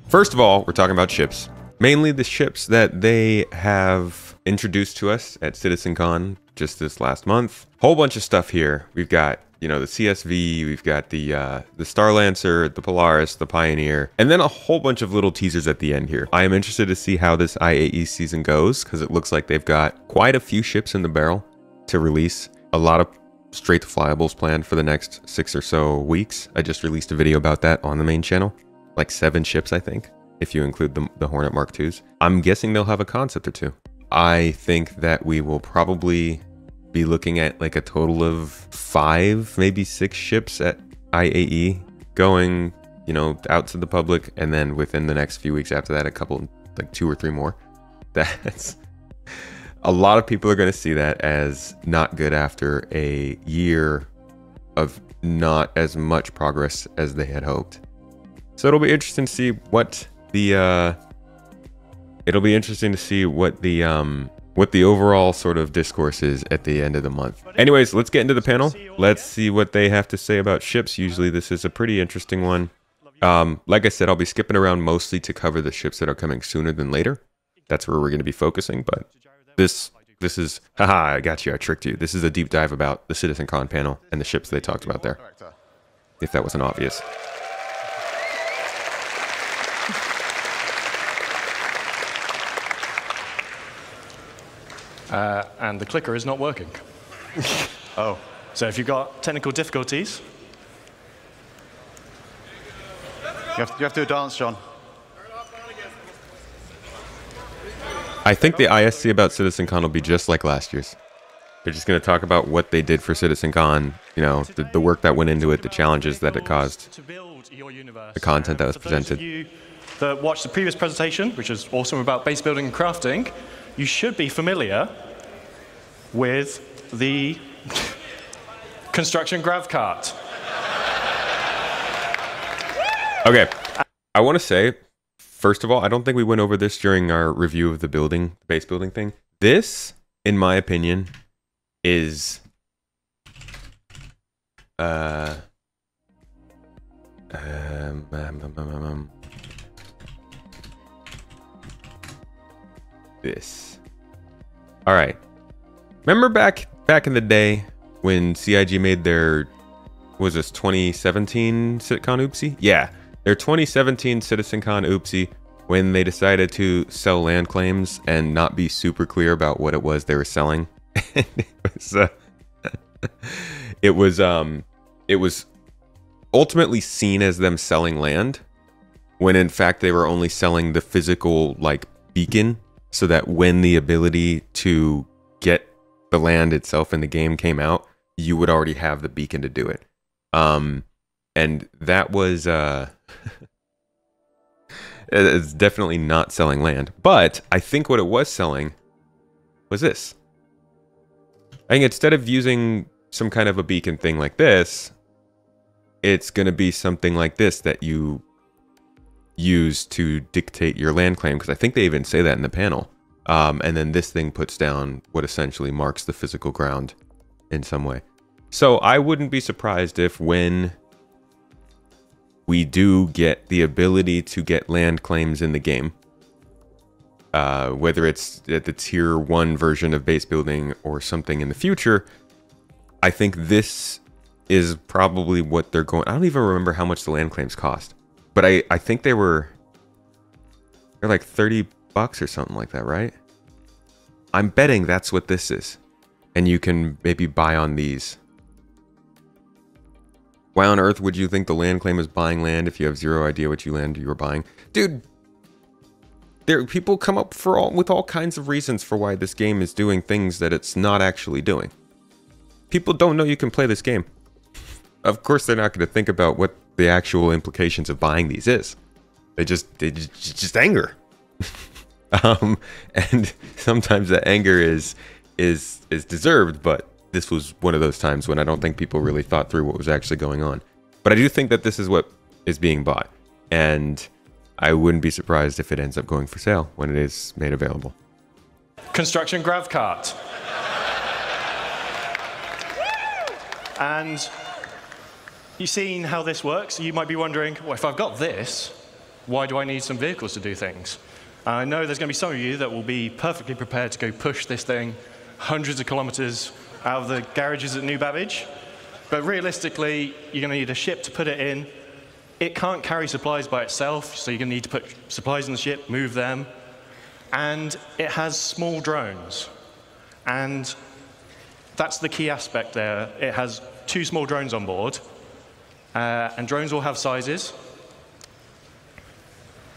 First of all, we're talking about ships. Mainly the ships that they have introduced to us at CitizenCon just this last month. Whole bunch of stuff here. We've got, you know, the CSV, we've got the Starlancer, the Polaris, the Pioneer, and then a whole bunch of little teasers at the end here. I am interested to see how this IAE season goes, because it looks like they've got quite a few ships in the barrel to release. A lot of straight to flyables planned for the next 6 or so weeks. I just released a video about that on the main channel. Like 7 ships, I think, if you include the Hornet Mark IIs. I'm guessing they'll have a concept or 2. I think that we will probably be looking at like a total of 5, maybe 6 ships at IAE going, you know, out to the public, and then within the next few weeks after that, a couple, like 2 or 3 more. That's a lot of people are going to see that as not good after a year of not as much progress as they had hoped. So it'll be interesting to see what the overall sort of discourse is at the end of the month. Anyways, let's get into the panel. Let's see what they have to say about ships. Usually this is a pretty interesting one. Like I said, I'll be skipping around mostly to cover the ships that are coming sooner than later. That's where we're going to be focusing, but this is, haha, I got you, I tricked you. This is a deep dive about the CitizenCon panel and the ships they talked about there, if that wasn't obvious. And the clicker is not working. Oh, so if you've got technical difficulties, you have to do a dance, John. I think the ISC about CitizenCon will be just like last year's. They're just going to talk about what they did for CitizenCon, you know, the work that went into it, the challenges that it caused, the content that was presented. You that watched the previous presentation, which is awesome about base building and crafting, you should be familiar with the construction grav cart. Okay, I want to say, first of all, I don't think we went over this during our review of the base building thing. This, in my opinion, is this. All right. Remember back in the day when CIG made their, was this 2017 CitizenCon oopsie? Yeah, their 2017 CitizenCon oopsie, when they decided to sell land claims and not be super clear about what it was they were selling. it was ultimately seen as them selling land, when in fact they were only selling the physical like beacon, so that when the ability to get the land itself in the game came out, you would already have the beacon to do it. And that was it's definitely not selling land, but I think what it was selling was this. I think instead of using some kind of a beacon thing like this, it's going to be something like this that you use to dictate your land claim, because I think they even say that in the panel. And then this thing puts down what essentially marks the physical ground in some way. So I wouldn't be surprised if when we do get the ability to get land claims in the game, whether it's at the tier 1 version of base building or something in the future, I think this is probably what they're going. I don't even remember how much the land claims cost, but I think they're like $30 or something like that, right? I'm betting that's what this is, and you can maybe buy on these. Why on earth would you think the land claim is buying land if you have zero idea what land you were buying? Dude, people come up with all kinds of reasons for why this game is doing things that it's not actually doing. People don't know you can play this game. Of course, they're not going to think about what the actual implications of buying these is. They just anger. And sometimes that anger is deserved, but this was one of those times when I don't think people really thought through what was actually going on. But I do think that this is what is being bought, and I wouldn't be surprised if it ends up going for sale when it is made available. Construction grav cart. And you've seen how this works. You might be wondering, well, if I've got this, why do I need some vehicles to do things? I know there's going to be some of you that will be perfectly prepared to go push this thing hundreds of kilometers out of the garages at New Babbage. But realistically, you're going to need a ship to put it in. It can't carry supplies by itself, so you're going to need to put supplies in the ship, move them. And it has small drones. And that's the key aspect there. It has 2 small drones on board. And drones all have sizes.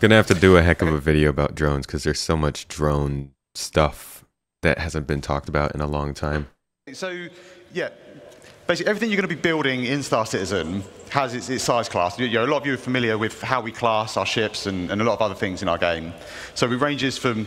Gonna have to do a heck of a video about drones because there's so much drone stuff that hasn't been talked about in a long time. So, yeah, basically everything you're going to be building in Star Citizen has its size class. A lot of you are familiar with how we class our ships and a lot of other things in our game. So it ranges from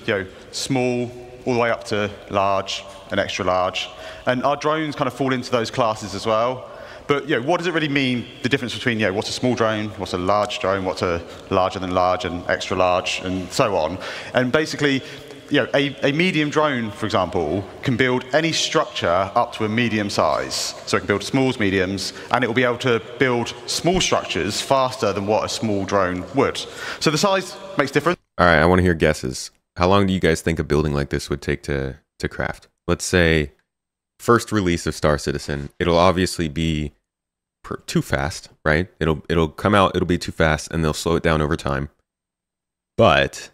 small all the way up to large and extra large. And our drones kind of fall into those classes as well. But what does it really mean, the difference between what's a small drone, what's a large drone, what's a larger than large and extra large, and so on. And basically, a medium drone, for example, can build any structure up to a medium size. So it can build smalls, mediums, and it will be able to build small structures faster than what a small drone would. So the size makes difference. All right, I want to hear guesses. How long do you guys think a building like this would take to craft? Let's say first release of Star Citizen. It'll obviously be too fast, right? It'll come out, it'll be too fast, and they'll slow it down over time. But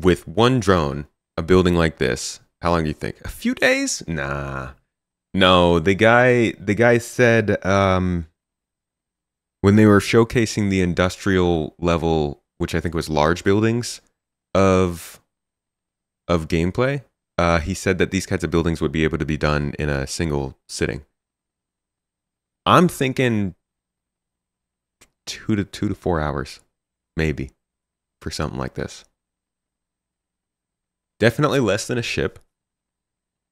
with one drone, a building like this, how long do you think? A few days? Nah. No, the guy said when they were showcasing the industrial level, which I think was large buildings of gameplay, he said that these kinds of buildings would be able to be done in a single sitting. I'm thinking 2 to 4 hours, maybe, for something like this. Definitely less than a ship.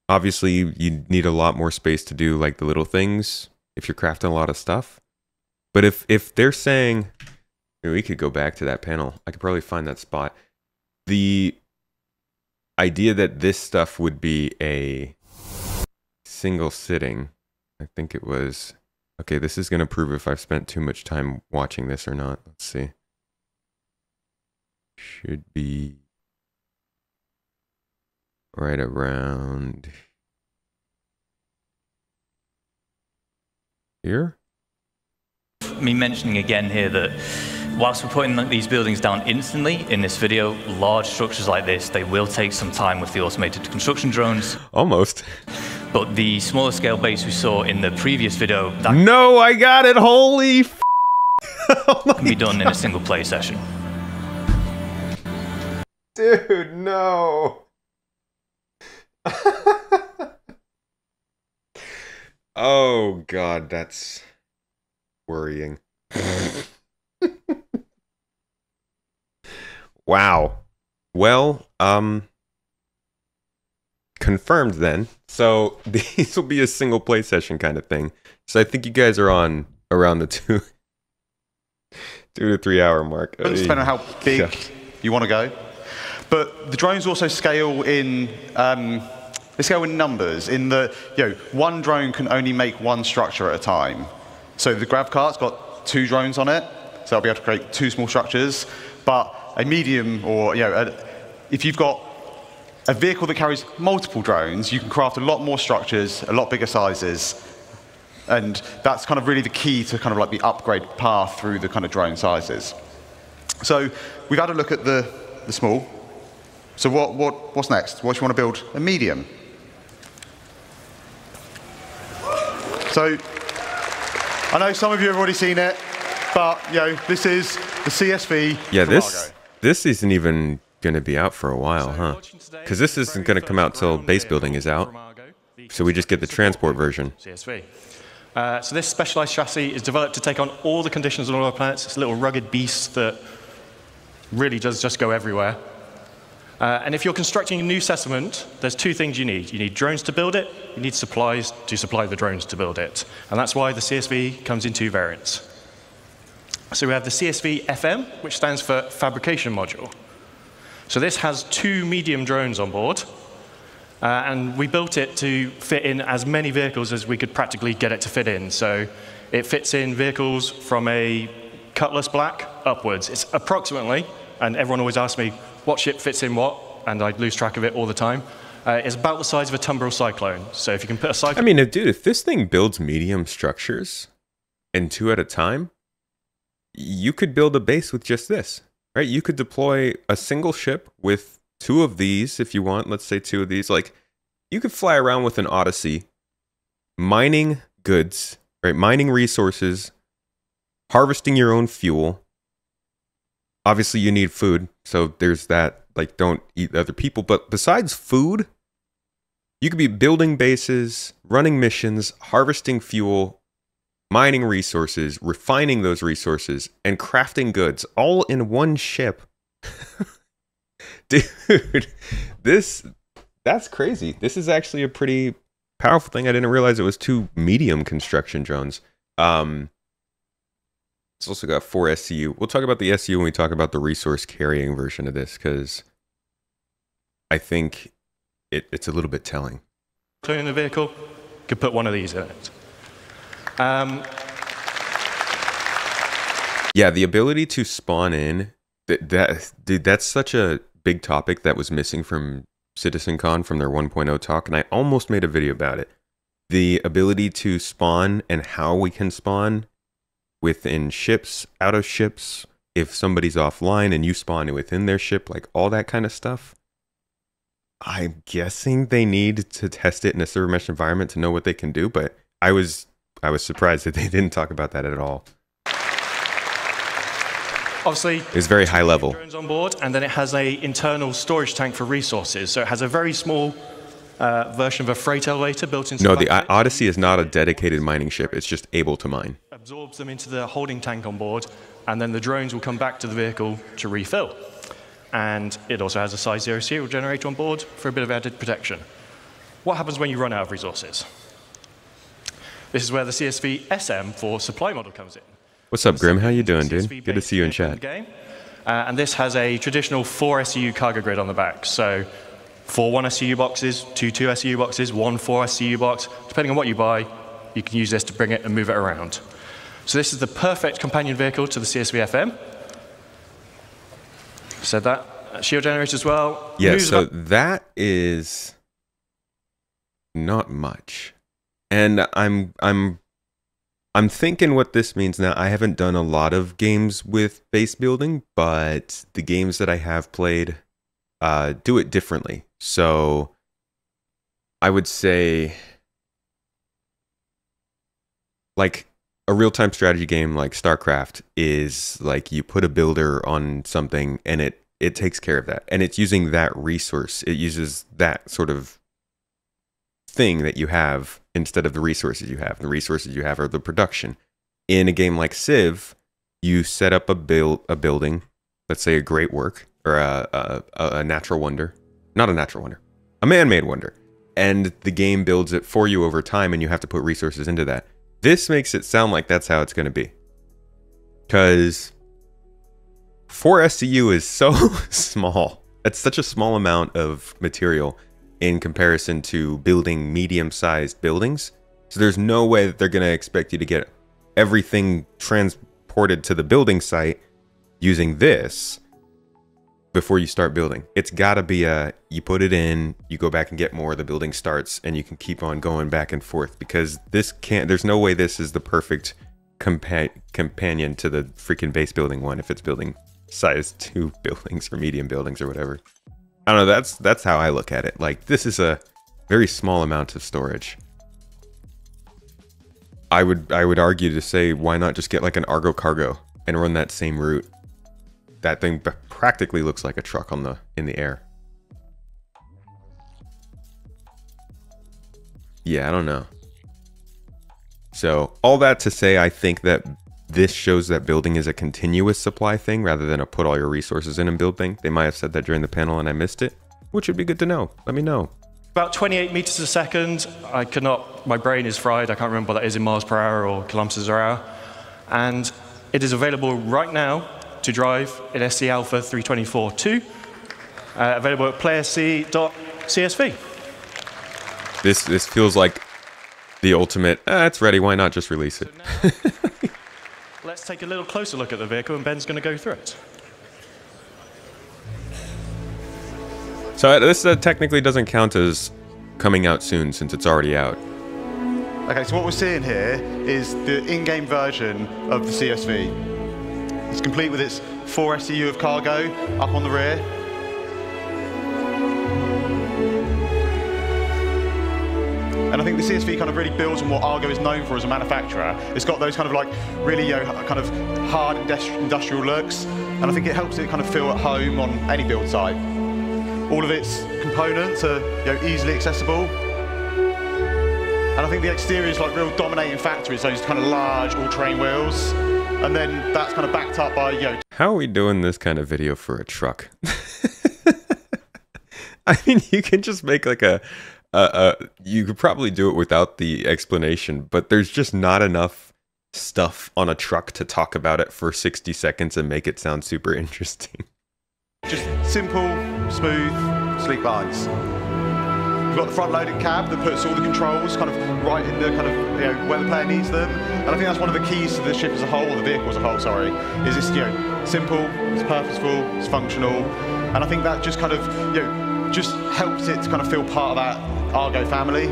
Obviously, you need a lot more space to do like the little things if you're crafting a lot of stuff. But if they're saying, we could go back to that panel. I could probably find that spot. The idea that this stuff would be a single sitting, I think it was... Okay, this is going to prove if I've spent too much time watching this or not. Let's see. Should be right around here. Me mentioning again here that whilst we're putting these buildings down instantly in this video, large structures like this, they will take some time with the automated construction drones. Almost. But the smaller scale base we saw in the previous video, that no, I got it. Holy f can be done in a single play session. Dude, no. Oh, God, that's worrying. Wow. Well, confirmed then. So these will be a single play session kind of thing. So I think you guys are on around the 2 to 3 hour mark. Depending on how big you want to go. But the drones also scale in they scale in numbers. In the one drone can only make one structure at a time. So the grav cart's got 2 drones on it, so I'll be able to create 2 small structures. But a medium, or if you've got a vehicle that carries multiple drones, you can craft a lot more structures, a lot bigger sizes, and that's kind of really the key to kind of like the upgrade path through the kind of drone sizes. So we've had a look at the small. So what's next? What do you want to build? A medium. So I know some of you have already seen it, but this is the CSV. Yeah, this isn't even going to be out for a while, huh? Because this isn't going to come out till base building is out. So we just get the transport version. CSV. So this specialized chassis is developed to take on all the conditions on all our planets. It's a little rugged beast that really does just go everywhere. And if you're constructing a new settlement, there's 2 things you need. You need drones to build it. You need supplies to supply the drones to build it. And that's why the CSV comes in 2 variants. So we have the CSV FM, which stands for Fabrication Module. So this has 2 medium drones on board. And we built it to fit in as many vehicles as we could practically get it to fit in. So it fits in vehicles from a Cutlass Black upwards. It's approximately, and everyone always asks me what ship fits in what, and I lose track of it all the time. It's about the size of a Tumbril Cyclone. So if you can put a cyclone... I mean, dude, if this thing builds medium structures and 2 at a time, you could build a base with just this, right? You could deploy a single ship with 2 of these if you want. Let's say 2 of these. Like, you could fly around with an Odyssey, mining goods, right? Mining resources, harvesting your own fuel. Obviously, you need food, so there's that. Like, don't eat other people. But besides food, you could be building bases, running missions, harvesting fuel, mining resources, refining those resources, and crafting goods all in one ship. Dude, that's crazy. This is actually a pretty powerful thing. I didn't realize it was 2 medium construction drones. It's also got 4 SCU. We'll talk about the SCU when we talk about the resource carrying version of this, because I think it's a little bit telling. In the vehicle, you could put one of these in it. Yeah, the ability to spawn in, dude, that's such a big topic that was missing from CitizenCon from their 1.0 talk, and I almost made a video about it. The ability to spawn and how we can spawn within ships, out of ships, if somebody's offline and you spawn within their ship, like all that kind of stuff. I'm guessing they need to test it in a server mesh environment to know what they can do, but I was surprised that they didn't talk about that at all. Obviously, it's very high level. Drones on board, and then it has an internal storage tank for resources. So it has a very small version of a freight elevator built into. No, the Odyssey is not a dedicated mining ship. It's just able to mine. Absorbs them into the holding tank on board, and then the drones will come back to the vehicle to refill. And it also has a size 0 serial generator on board for a bit of added protection. What happens when you run out of resources? This is where the CSV SM for supply model comes in. What's up, Grim? How you doing, dude? Good to see you in chat. And this has a traditional 4 SCU cargo grid on the back. So 4 1 SCU boxes, 2 2 SCU boxes, 1 4 SCU box. Depending on what you buy, you can use this to bring it and move it around. So this is the perfect companion vehicle to the CSV FM. Said that. Shield generator as well. Yeah, so that is not much. And I'm thinking what this means now. I haven't done a lot of games with base building, but the games that I have played do it differently. So I would say, like, a real-time strategy game like StarCraft is like you put a builder on something and it takes care of that. And it's using that resource. It uses that sort of thing that you have instead of the resources you have. The resources you have are the production. In a game like Civ, you set up a building, let's say a great work, or a natural wonder. Not a natural wonder. A man-made wonder. And the game builds it for you over time, and you have to put resources into that. This makes it sound like that's how it's going to be. Because 4 SCU is so small. It's such a small amount of material in comparison to building medium-sized buildings. So there's no way that they're going to expect you to get everything transported to the building site using this before you start building. It's got to be you put it in, you go back and get more, the building starts, and you can keep on going back and forth, because this can't, there's no way this is the perfect companion to the freaking base building one if it's building size 2 buildings or medium buildings or whatever. I don't know, that's how I look at it. Like, this is a very small amount of storage. I would argue to say, why not just get like an Argo Cargo and run that same route? That thing practically looks like a truck in the air. Yeah, I don't know. So all that to say, I think that this shows that building is a continuous supply thing rather than a put all your resources in and build thing. They might have said that during the panel and I missed it, which would be good to know. Let me know. About 28 meters a second. I could not, my brain is fried. I can't remember what that is in miles per hour or kilometers per hour. And it is available right now to drive in SC Alpha 324.2, available at playerc.csv. This feels like the ultimate, it's ready, why not just release it? So let's take a little closer look at the vehicle, and Ben's going to go through it. So this technically doesn't count as coming out soon since it's already out. Okay, so what we're seeing here is the in-game version of the CSV. It's complete with its 4 SCU of cargo up on the rear. And I think the CSV kind of really builds on what Argo is known for as a manufacturer. It's got those kind of like really kind of hard industrial looks, and I think it helps it kind of feel at home on any build site. All of its components are easily accessible. And I think the exterior is like real dominating factor. It's those kind of large all-terrain wheels, and then that's kind of backed up by How are we doing this kind of video for a truck? I mean, you can just make like you could probably do it without the explanation, but there's just not enough stuff on a truck to talk about it for 60 seconds and make it sound super interesting. Just simple, smooth, sleek lines. We've got the front-loaded cab that puts all the controls kind of right in the kind of where the player needs them, and I think that's one of the keys to the ship as a whole, or the vehicle as a whole. Sorry, is it's simple, it's purposeful, it's functional, and I think that just kind of just helps it to kind of feel part of that Argo family.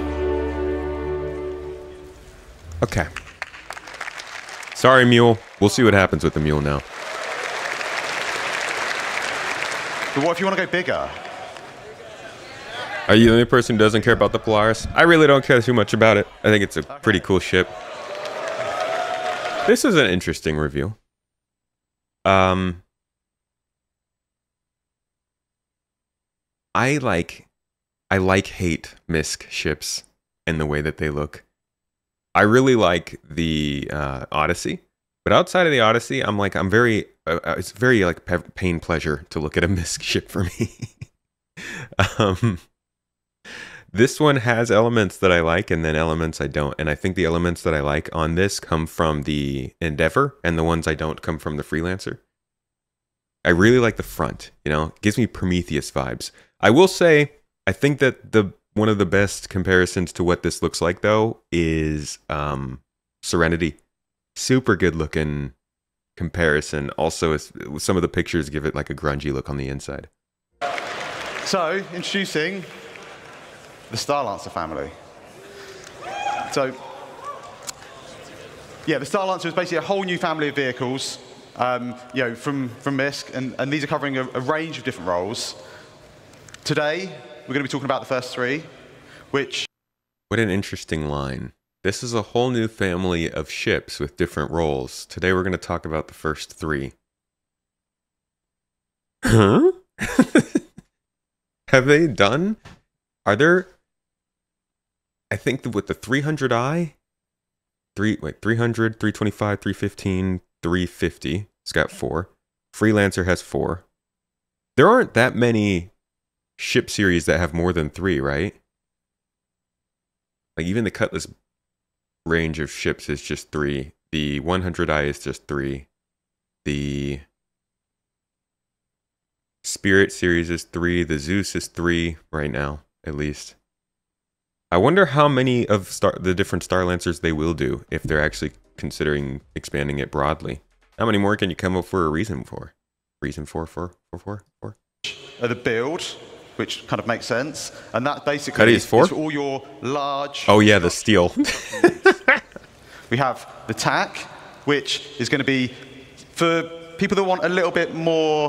Okay. Sorry, Mule. We'll see what happens with the Mule now. But what if you want to go bigger? Are you the only person who doesn't care about the Polaris? I really don't care too much about it. I think it's a pretty cool ship. This is an interesting review. I hate MISC ships and the way that they look. I really like the Odyssey, but outside of the Odyssey, I'm very it's very like pain pleasure to look at a MISC ship for me. This one has elements that I like and then elements I don't. And I think the elements that I like on this come from the Endeavor, and the ones I don't come from the Freelancer. I really like the front, it gives me Prometheus vibes. I will say, I think that one of the best comparisons to what this looks like though is Serenity. Super good looking comparison. Also, some of the pictures give it like a grungy look on the inside. So, introducing the Starlancer family. So, yeah, the Starlancer is basically a whole new family of vehicles, from MISC, and these are covering a range of different roles. Today, we're going to be talking about the first three, which... What an interesting line. This is a whole new family of ships with different roles. Today, we're going to talk about the first three. Huh? Have they done? Are there... I think with the 300i, 300, 325, 315, 350, it's got 4. Freelancer has 4. There aren't that many ship series that have more than 3, right? Like even the Cutlass range of ships is just 3. The 100i is just 3. The Spirit series is 3. The Zeus is 3 right now, at least. I wonder how many of the different Starlancers they will do if they're actually considering expanding it broadly. How many more can you come up for a reason for? Reason for? The build, which kind of makes sense, and that basically Cuddy is 4? is for all your large... Oh yeah, the steel. We have the TAC, which is going to be for people that want a little bit more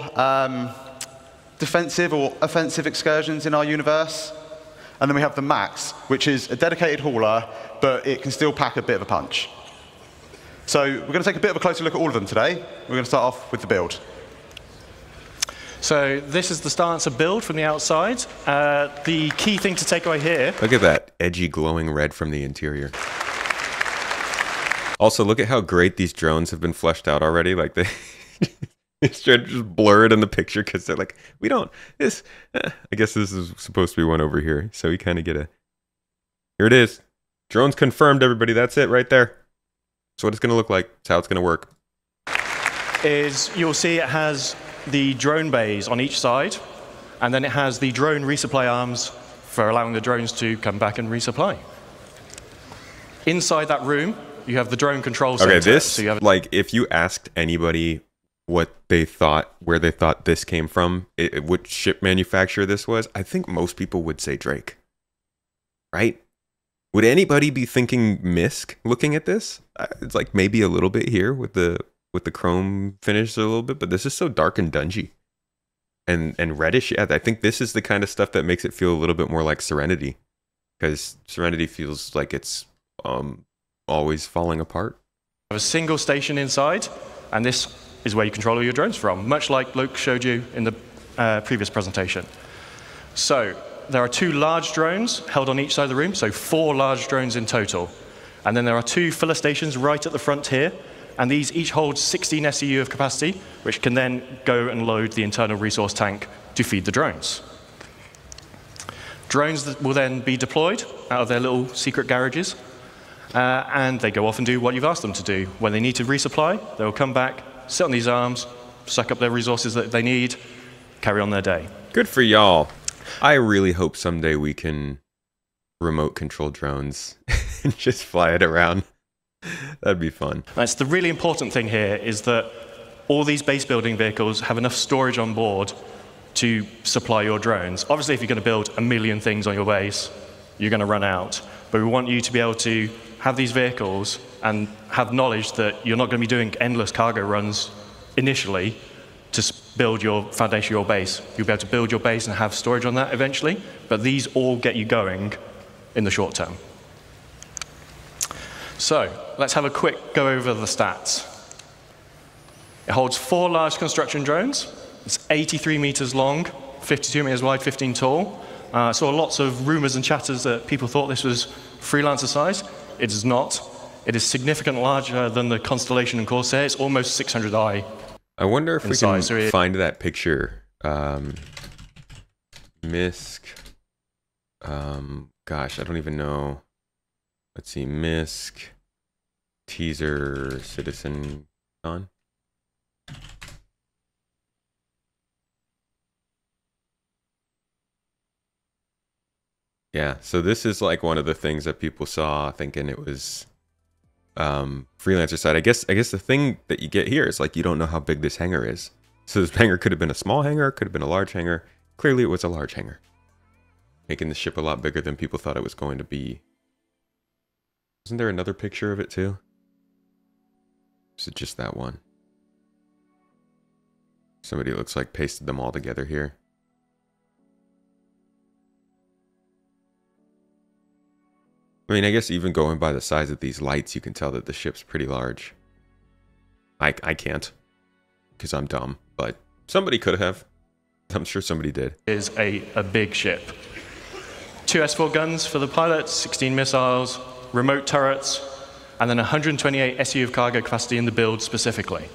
defensive or offensive excursions in our universe. And then we have the Max, which is a dedicated hauler, but it can still pack a bit of a punch. So we're going to take a bit of a closer look at all of them today. We're going to start off with the build. So this is the Starlancer build from the outside. The key thing to take away here... Look at that edgy glowing red from the interior. Also, look at how great these drones have been fleshed out already. Like it's just blurred in the picture because they're like, we don't, this, I guess this is supposed to be one over here. So we kind of get a, here it is. Drones confirmed, everybody. That's it right there. That's what it's going to look like. That's how it's going to work. You'll see it has the drone bays on each side, and then it has the drone resupply arms for allowing the drones to come back and resupply. Inside that room, You have the drone control Okay, center. this, So you have like, if you asked anybody what they thought, where they thought this came from, which ship manufacturer this was, I think most people would say Drake. Right? Would anybody be thinking MISC looking at this? It's like maybe a little bit here with the chrome finish a little bit, but this is so dark and dungy. And reddish. Yeah, I think this is the kind of stuff that makes it feel a little bit more like Serenity. Because Serenity feels like it's always falling apart. a single station inside, and this is where you control all your drones from, much like Luke showed you in the previous presentation. So there are 2 large drones held on each side of the room, so 4 large drones in total. And then there are 2 filler stations right at the front here, and these each hold 16 SEU of capacity, which can then go and load the internal resource tank to feed the drones. Drones that will then be deployed out of their little secret garages, and they go off and do what you've asked them to do. When they need to resupply, they will come back, sit on these arms, suck up their resources that they need, carry on their day. Good for y'all. I really hope someday we can remote control drones and just fly it around. That'd be fun. That's the really important thing here, is that all these base building vehicles have enough storage on board to supply your drones. Obviously, if you're going to build 1 million things on your base, you're going to run out. But we want you to be able to have these vehicles and have knowledge that you're not going to be doing endless cargo runs initially to build your foundation of your base. You'll be able to build your base and have storage on that eventually, but these all get you going in the short term. So let's have a quick go over the stats. It holds 4 large construction drones. It's 83 meters long, 52 meters wide, 15 tall. Saw lots of rumors and chatters that people thought this was freelancer size. It is not. It is significantly larger than the Constellation and Corsair. It's almost 600i. I wonder if we can size. find that picture. MISC. Gosh, I don't even know. Let's see, MISC. Teaser CitizenCon. Yeah, so this is like one of the things that people saw thinking it was freelancer side. I guess the thing that you get here is like you don't know how big this hangar is. So this hangar could have been a small hangar, could have been a large hangar. Clearly it was a large hangar, making the ship a lot bigger than people thought it was going to be. Isn't there another picture of it too? Is it just that one? Somebody looks like pasted them all together here. I mean, I guess even going by the size of these lights, you can tell that the ship's pretty large. I can't, because I'm dumb, but somebody could have. I'm sure somebody did. Is a big ship. 2 S4 guns for the pilots, 16 missiles, remote turrets, and then 128 SU of cargo capacity in the build specifically.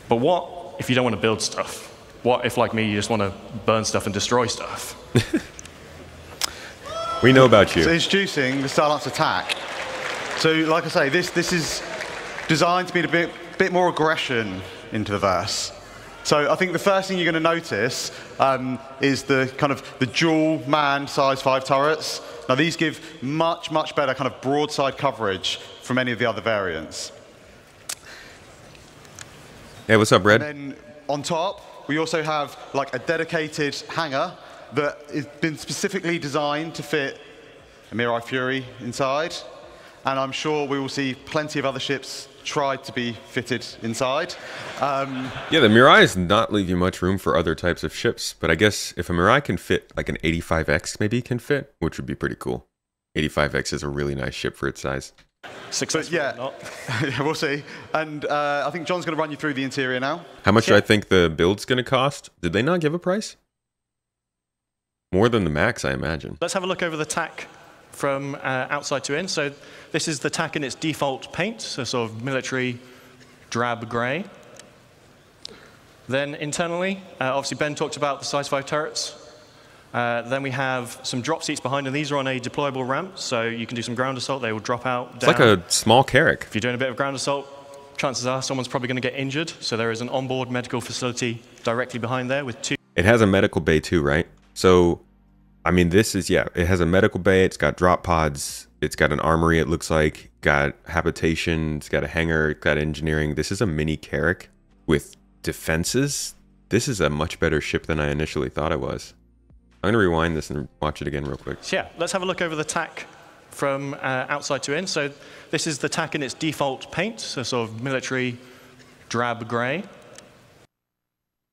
But what if you don't want to build stuff? What if, like me, you just want to burn stuff and destroy stuff? We know about you. So introducing the Silence Attack. So like I say, this is designed to be a bit more aggression into the verse. So I think the first thing you're going to notice is the kind of the dual manned size 5 turrets. Now these give much better kind of broadside coverage from any of the other variants. Hey, what's up, Red? And then on top, we also have like a dedicated hangar that has been specifically designed to fit a Mirai Fury inside. And I'm sure we will see plenty of other ships try to be fitted inside. Yeah, the Mirai does not leave you much room for other types of ships, but I guess if a Mirai can fit, like an 85X maybe can fit, which would be pretty cool. 85X is a really nice ship for its size. Successful or not. Yeah, we'll see. And I think John's going to run you through the interior now. How much do I think the build's going to cost? Did they not give a price? More than the max, I imagine. Let's have a look over the tack from outside to in. So this is the tack in its default paint, so sort of military drab gray. Then internally, obviously Ben talked about the size 5 turrets. Then we have some drop seats behind, and these are on a deployable ramp, so you can do some ground assault. They will drop out down. It's like a small Carrack. If you're doing a bit of ground assault, chances are someone's probably going to get injured, so there is an onboard medical facility directly behind there with 2. It has a medical bay too, right? So I mean, this is, yeah, it has a medical bay. It's got drop pods. It's got an armory, it looks like. Got habitation. It's got a hangar. It's got engineering. This is a mini Carrack with defenses. This is a much better ship than I initially thought it was. I'm going to rewind this and watch it again real quick. So yeah, let's have a look over the tack from outside to in. So this is the tack in its default paint, so sort of military drab gray.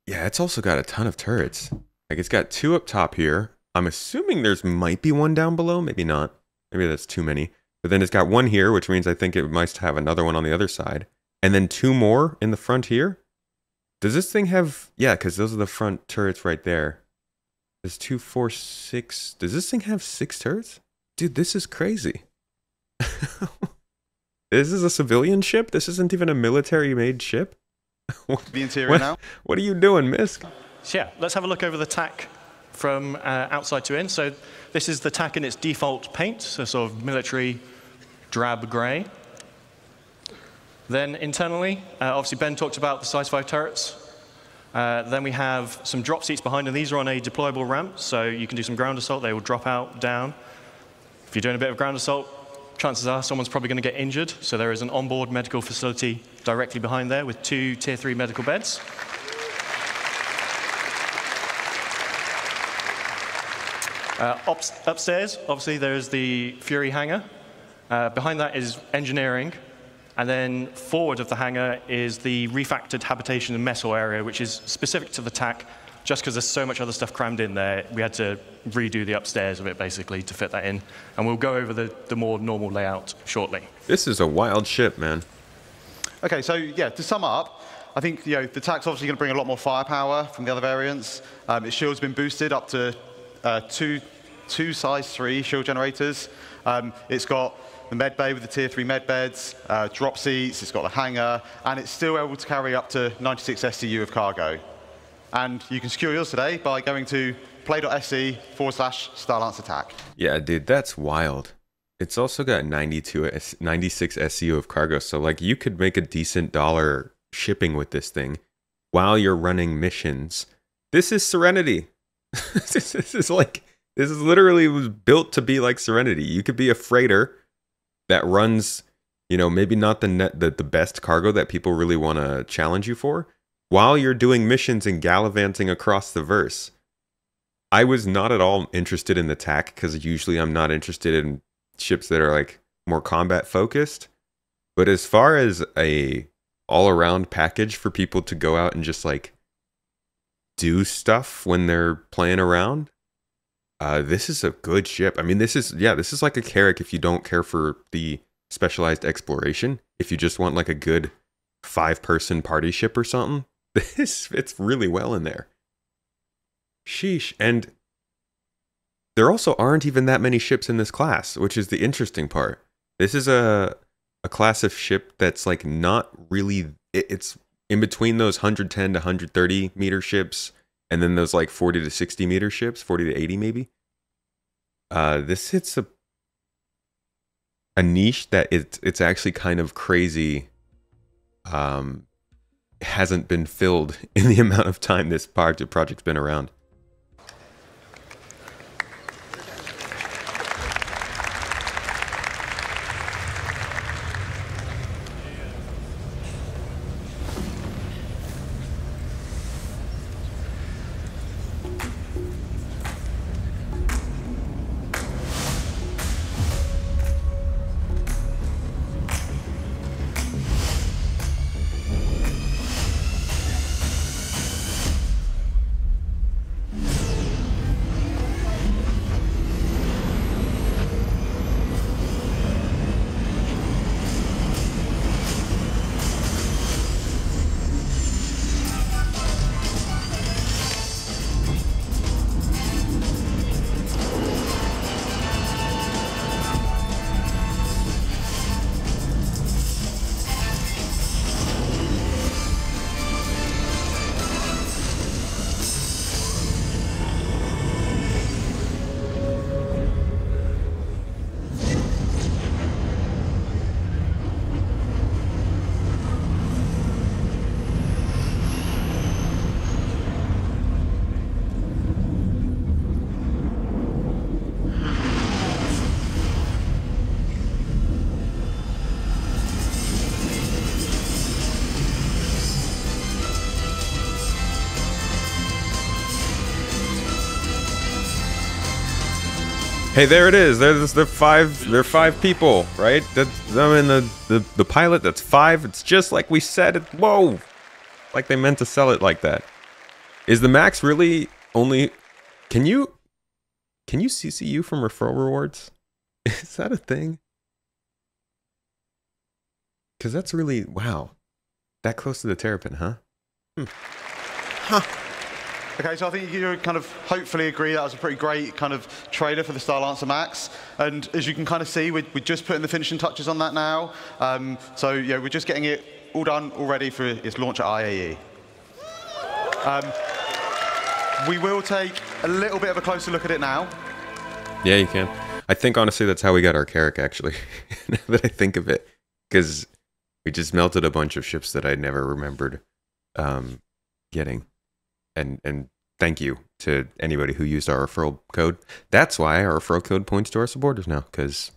Yeah, it's also got a ton of turrets. Like, it's got 2 up top here. I'm assuming there's might be 1 down below. Maybe not. Maybe that's too many. But then it's got 1 here, which means I think it must have another one on the other side. And then 2 more in the front here. Does this thing have... Yeah, because those are the front turrets right there. There's 2, 4, 6... Does this thing have 6 turrets? Dude, this is crazy. This is a civilian ship? This isn't even a military-made ship? The interior now? What are you doing, Misk? So yeah, let's have a look over the tack from outside to in. So this is the tack in its default paint, so sort of military drab gray. Then internally, obviously Ben talked about the size 5 turrets. Then we have some drop seats behind, and these are on a deployable ramp, so you can do some ground assault. They will drop out, down. If you're doing a bit of ground assault, chances are someone's probably going to get injured, so there is an onboard medical facility directly behind there with 2 Tier 3 medical beds. Upstairs, obviously, there's the Fury hangar. Behind that is engineering. And then forward of the hangar is the refactored habitation and mess hall area, which is specific to the TAC, just because there's so much other stuff crammed in there. We had to redo the upstairs of it, basically, to fit that in. And we'll go over the more normal layout shortly. This is a wild ship, man. Okay, so yeah, to sum up, I think the TAC's obviously going to bring a lot more firepower from the other variants. Its shield's been boosted up to two size 3 shield generators. It's got the med bay with the tier 3 med beds, drop seats, it's got the hangar, and it's still able to carry up to 96 SCU of cargo. And you can secure yours today by going to play.se/Starlance attack. Yeah, dude, that's wild. It's also got 96 SCU of cargo, so like you could make a decent dollar shipping with this thing while you're running missions. This is Serenity. This is literally was built to be like Serenity. You could be a freighter that runs, maybe not the best cargo that people really want to challenge you for, while you're doing missions and gallivanting across the verse. I was not at all interested in the TAC, because usually I'm not interested in ships that are like more combat focused. But as far as a all-around package for people to go out and just like do stuff when they're playing around, this is a good ship. I mean, this is like a Carrack if you don't care for the specialized exploration. If you just want like a good 5-person party ship or something, this fits really well in there. Sheesh. And there also aren't even that many ships in this class, which is the interesting part. This is a class of ship that's like not really, it's in between those 110 to 130 meter ships and then those like 40 to 60 meter ships, 40 to 80 maybe. This hits a niche that it's actually kind of crazy hasn't been filled in the amount of time this project's been around. Hey, there it is. They're five people, right? That's I mean the pilot. That's 5. It's just like we said. Whoa, like they meant to sell it like that. Is the max really only? Can you CCU from referral rewards? Is that a thing? Because that's really wow, that close to the terrapin, huh? Huh. Okay, so I think you kind of hopefully agree that was a pretty great kind of trailer for the Starlancer Max. And as you can kind of see, we're just putting the finishing touches on that now. So yeah, we're just getting it all done, all ready for its launch at IAE. We will take a little bit of a closer look at it now. Yeah, you can. I think honestly that's how we got our Carrack actually, now that I think of it. Because we just melted a bunch of ships that I never remembered getting. And thank you to anybody who used our referral code. That's why our referral code points to our supporters now, because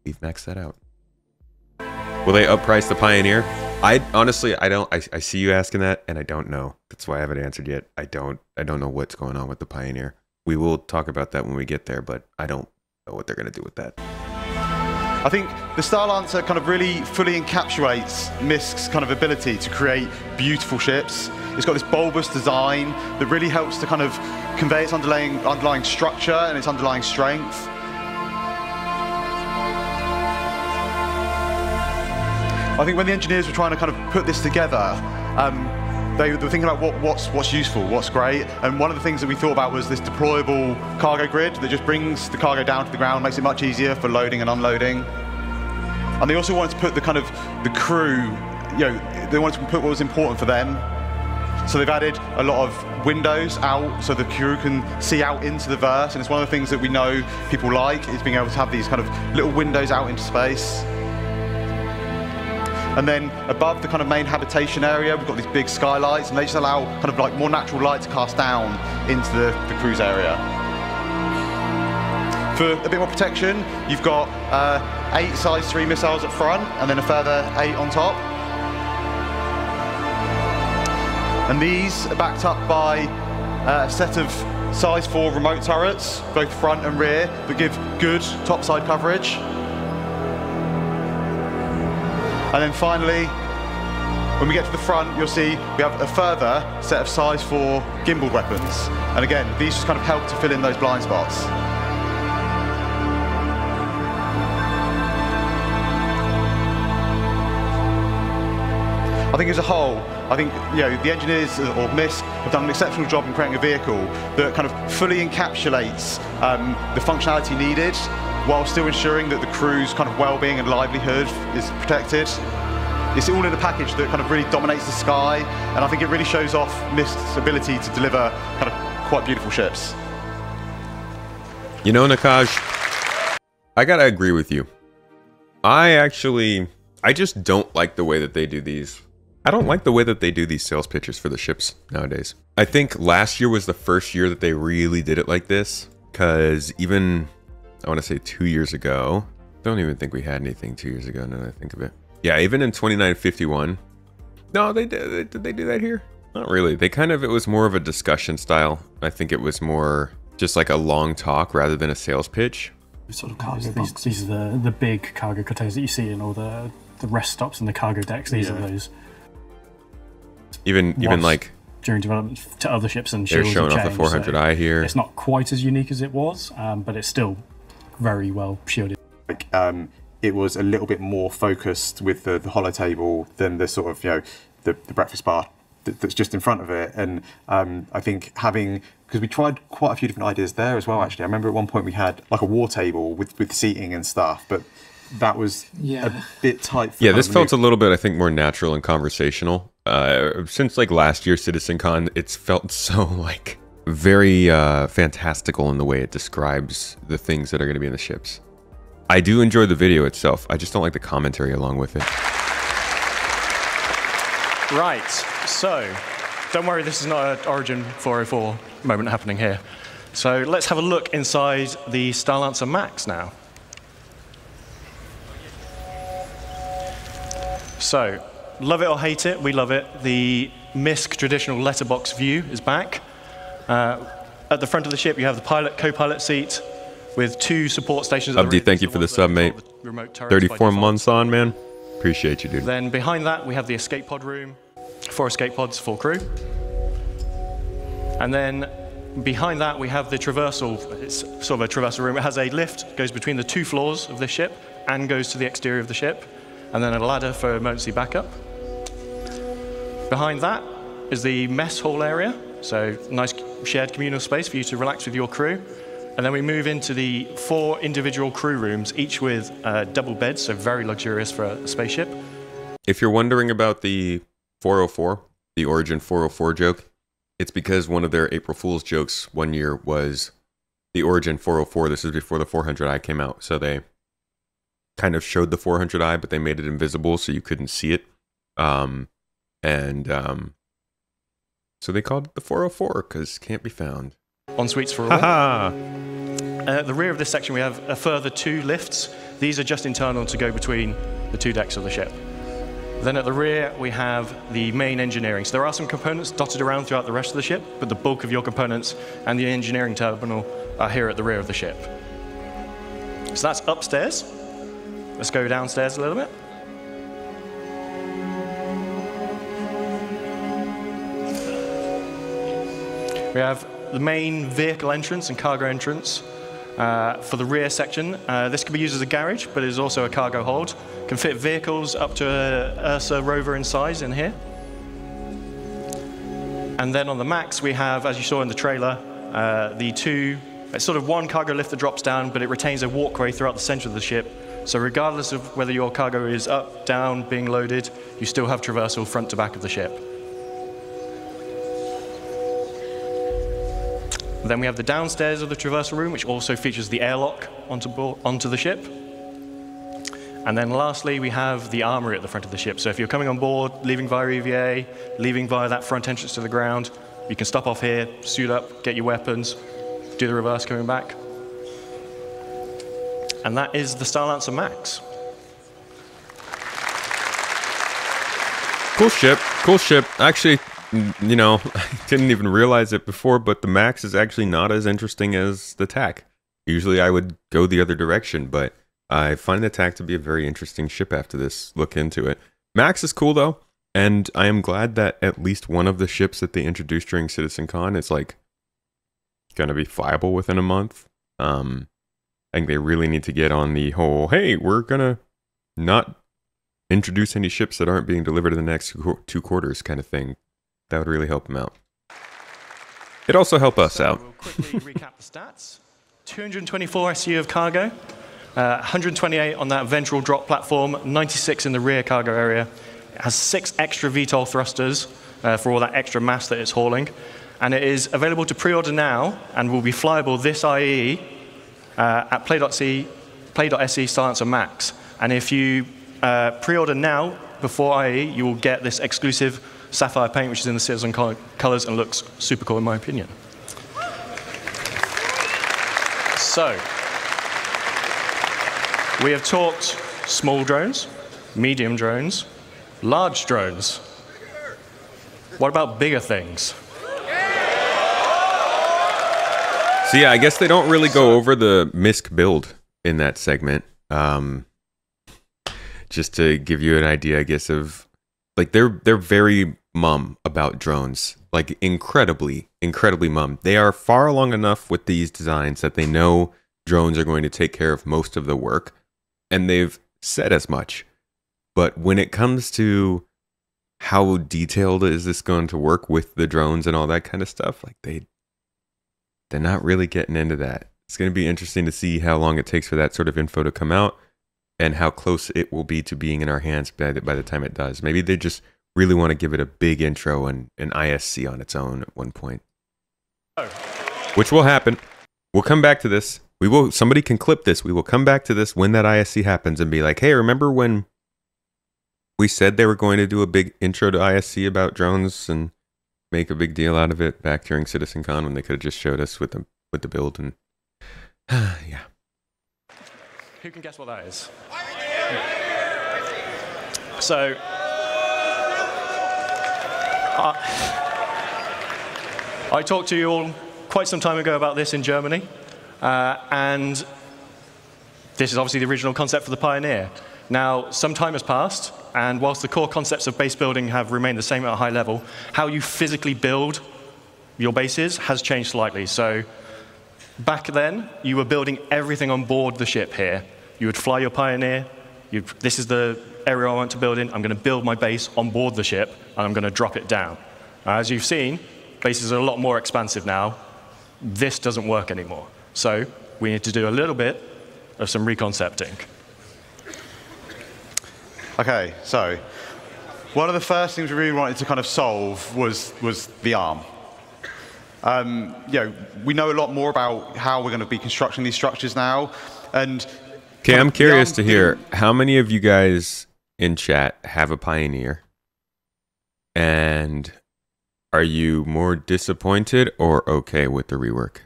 we've maxed that out. Will they upprice the Pioneer? I see you asking that, and I don't know. That's why I haven't answered yet. I don't know what's going on with the Pioneer. We will talk about that when we get there, but I don't know what they're gonna do with that. I think the Starlancer kind of really fully encapsulates Misk's kind of ability to create beautiful ships. It's got this bulbous design that really helps to kind of convey its underlying structure and its underlying strength. I think when the engineers were trying to kind of put this together, they were thinking about what's useful, what's great, and one of the things that we thought about was this deployable cargo grid that just brings the cargo down to the ground, makes it much easier for loading and unloading. And they also wanted to put the kind of the crew, you know, they wanted to put what was important for them. So they've added a lot of windows out so the crew can see out into the verse, and it's one of the things that we know people like, is being able to have these kind of little windows out into space. And then above the kind of main habitation area, we've got these big skylights, and they just allow kind of like more natural light to cast down into the cruise area. For a bit more protection, you've got 8 size 3 missiles up front, and then a further 8 on top. And these are backed up by a set of size 4 remote turrets, both front and rear, that give good topside coverage. And then finally, when we get to the front, you'll see we have a further set of size 4 gimbal weapons. And again, these just kind of help to fill in those blind spots. I think as a whole, I think the engineers or Misk have done an exceptional job in creating a vehicle that kind of fully encapsulates the functionality needed, while still ensuring that the crew's kind of well-being and livelihood is protected. It's all in a package that kind of really dominates the sky, and I think it really shows off Misk's ability to deliver kind of quite beautiful ships. You know, Nakaj, I gotta agree with you. I just don't like the way that they do these. I don't like the way that they do these sales pitches for the ships nowadays. I think last year was the first year that they really did it like this, because even, I want to say 2 years ago, don't even think we had anything 2 years ago now that I think of it. Yeah, even in 2951, no, did they do that here? Not really. They kind of, it was more of a discussion style. I think it was more just like a long talk rather than a sales pitch. Sort of cargo, these are the big cargo containers that you see in all the rest stops and the cargo decks. These are those. Even like during development to other ships and shields. They're showing off the 400i here. It's not quite as unique as it was, but it's still very well shielded. Like, it was a little bit more focused with the hollow table than the sort of the breakfast bar that's just in front of it. And I think because we tried quite a few different ideas there as well. Actually, I remember at one point we had like a war table with seating and stuff, but that was a bit tight. For this felt a little bit, I think, more natural and conversational. Since like last year's CitizenCon, it's felt so like very fantastical in the way it describes the things that are going to be in the ships. I do enjoy the video itself. I just don't like the commentary along with it. Right, so don't worry, this is not an Origin 404 moment happening here. So let's have a look inside the Starlancer Max now. So, love it or hate it, we love it. The Misk traditional letterbox view is back. At the front of the ship, you have the pilot, co-pilot seat. with 2 support stations. Abdi, thank you for the sub, mate. 34 months on, man. Appreciate you, dude. Then behind that, we have the escape pod room. 4 escape pods, 4 crew. And then behind that, we have the traversal. It's sort of a traversal room. It has a lift, goes between the 2 floors of the ship, and goes to the exterior of the ship. And then a ladder for emergency backup. Behind that is the mess hall area. So nice shared communal space for you to relax with your crew. And then we move into the 4 individual crew rooms, each with double beds, so very luxurious for a spaceship. If you're wondering about the 404, the Origin 404 joke, it's because one of their April Fool's jokes one year was the Origin 404. This is before the 400i came out. So they kind of showed the 400i, but they made it invisible so you couldn't see it. So they called it the 404 because it can't be found. En suites for all. At the rear of this section, we have a further 2 lifts. These are just internal to go between the 2 decks of the ship. Then at the rear, we have the main engineering. So there are some components dotted around throughout the rest of the ship, but the bulk of your components and the engineering terminal are here at the rear of the ship. So that's upstairs. Let's go downstairs a little bit. We have the main vehicle entrance and cargo entrance for the rear section. This can be used as a garage, but it is also a cargo hold. Can fit vehicles up to a Ursa rover in size in here. And then on the max, we have, as you saw in the trailer, the 2, it's sort of 1 cargo lift that drops down, but it retains a walkway throughout the center of the ship. So regardless of whether your cargo is up, down, being loaded, you still have traversal front to back of the ship. Then we have the downstairs of the traversal room, which also features the airlock onto the ship. And then lastly, we have the armory at the front of the ship. So if you're coming on board, leaving via EVA, leaving via that front entrance to the ground, you can stop off here, suit up, get your weapons, do the reverse coming back. And that is the Starlancer Max. Cool ship, cool ship. Actually, you know, I didn't even realize it before, but the Max is actually not as interesting as the TAC. Usually I would go the other direction, but I find the TAC to be a very interesting ship after this look into it. Max is cool though, and I am glad that at least one of the ships that they introduced during CitizenCon is like going to be viable within a month. I think they really need to get on the whole, hey, we're going to not introduce any ships that aren't being delivered in the next 2 quarters kind of thing. That would really help them out. It'd also help us out. We'll quickly recap the stats. 224 SU of cargo, 128 on that ventral drop platform, 96 in the rear cargo area. It has 6 extra VTOL thrusters for all that extra mass that it's hauling. And it is available to pre-order now and will be flyable this IE at play.se Starlancer Max. And if you pre-order now before IE, you will get this exclusive sapphire paint, which is in the CitizenCon colors and looks super cool in my opinion. So, we have talked small drones, medium drones, large drones. What about bigger things? So yeah, I guess they don't really go over the MISC build in that segment. Just to give you an idea, I guess, of like they're very mum about drones, like incredibly mum. They are far along enough with these designs that they know drones are going to take care of most of the work, and they've said as much. But when it comes to how detailed is this going to work with the drones and all that kind of stuff, like they're not really getting into that. It's going to be interesting to see how long it takes for that sort of info to come out and how close it will be to being in our hands by the time it does. Maybe they just really want to give it a big intro and an ISC on its own at one point. Which will happen. We'll come back to this. Somebody can clip this. We will come back to this when that ISC happens and be like, hey, remember when we said they were going to do a big intro to ISC about drones and make a big deal out of it back during CitizenCon when they could have just showed us with the build and yeah. Who can guess what that is? So, I talked to you all quite some time ago about this in Germany. And this is obviously the original concept for the Pioneer. Now, some time has passed, and whilst the core concepts of base building have remained the same at a high level, how you physically build your bases has changed slightly. So back then, you were building everything on board the ship here. You would fly your Pioneer. This is the area I want to build in. I'm going to build my base on board the ship, and I'm going to drop it down. As you've seen, bases are a lot more expansive now. This doesn't work anymore. So we need to do a little bit of some reconcepting. OK, so one of the first things we really wanted to kind of solve was the arm. We know a lot more about how we're going to be constructing these structures now. And okay, I'm curious to hear, how many of you guys in chat have a Pioneer? And are you more disappointed or OK with the rework?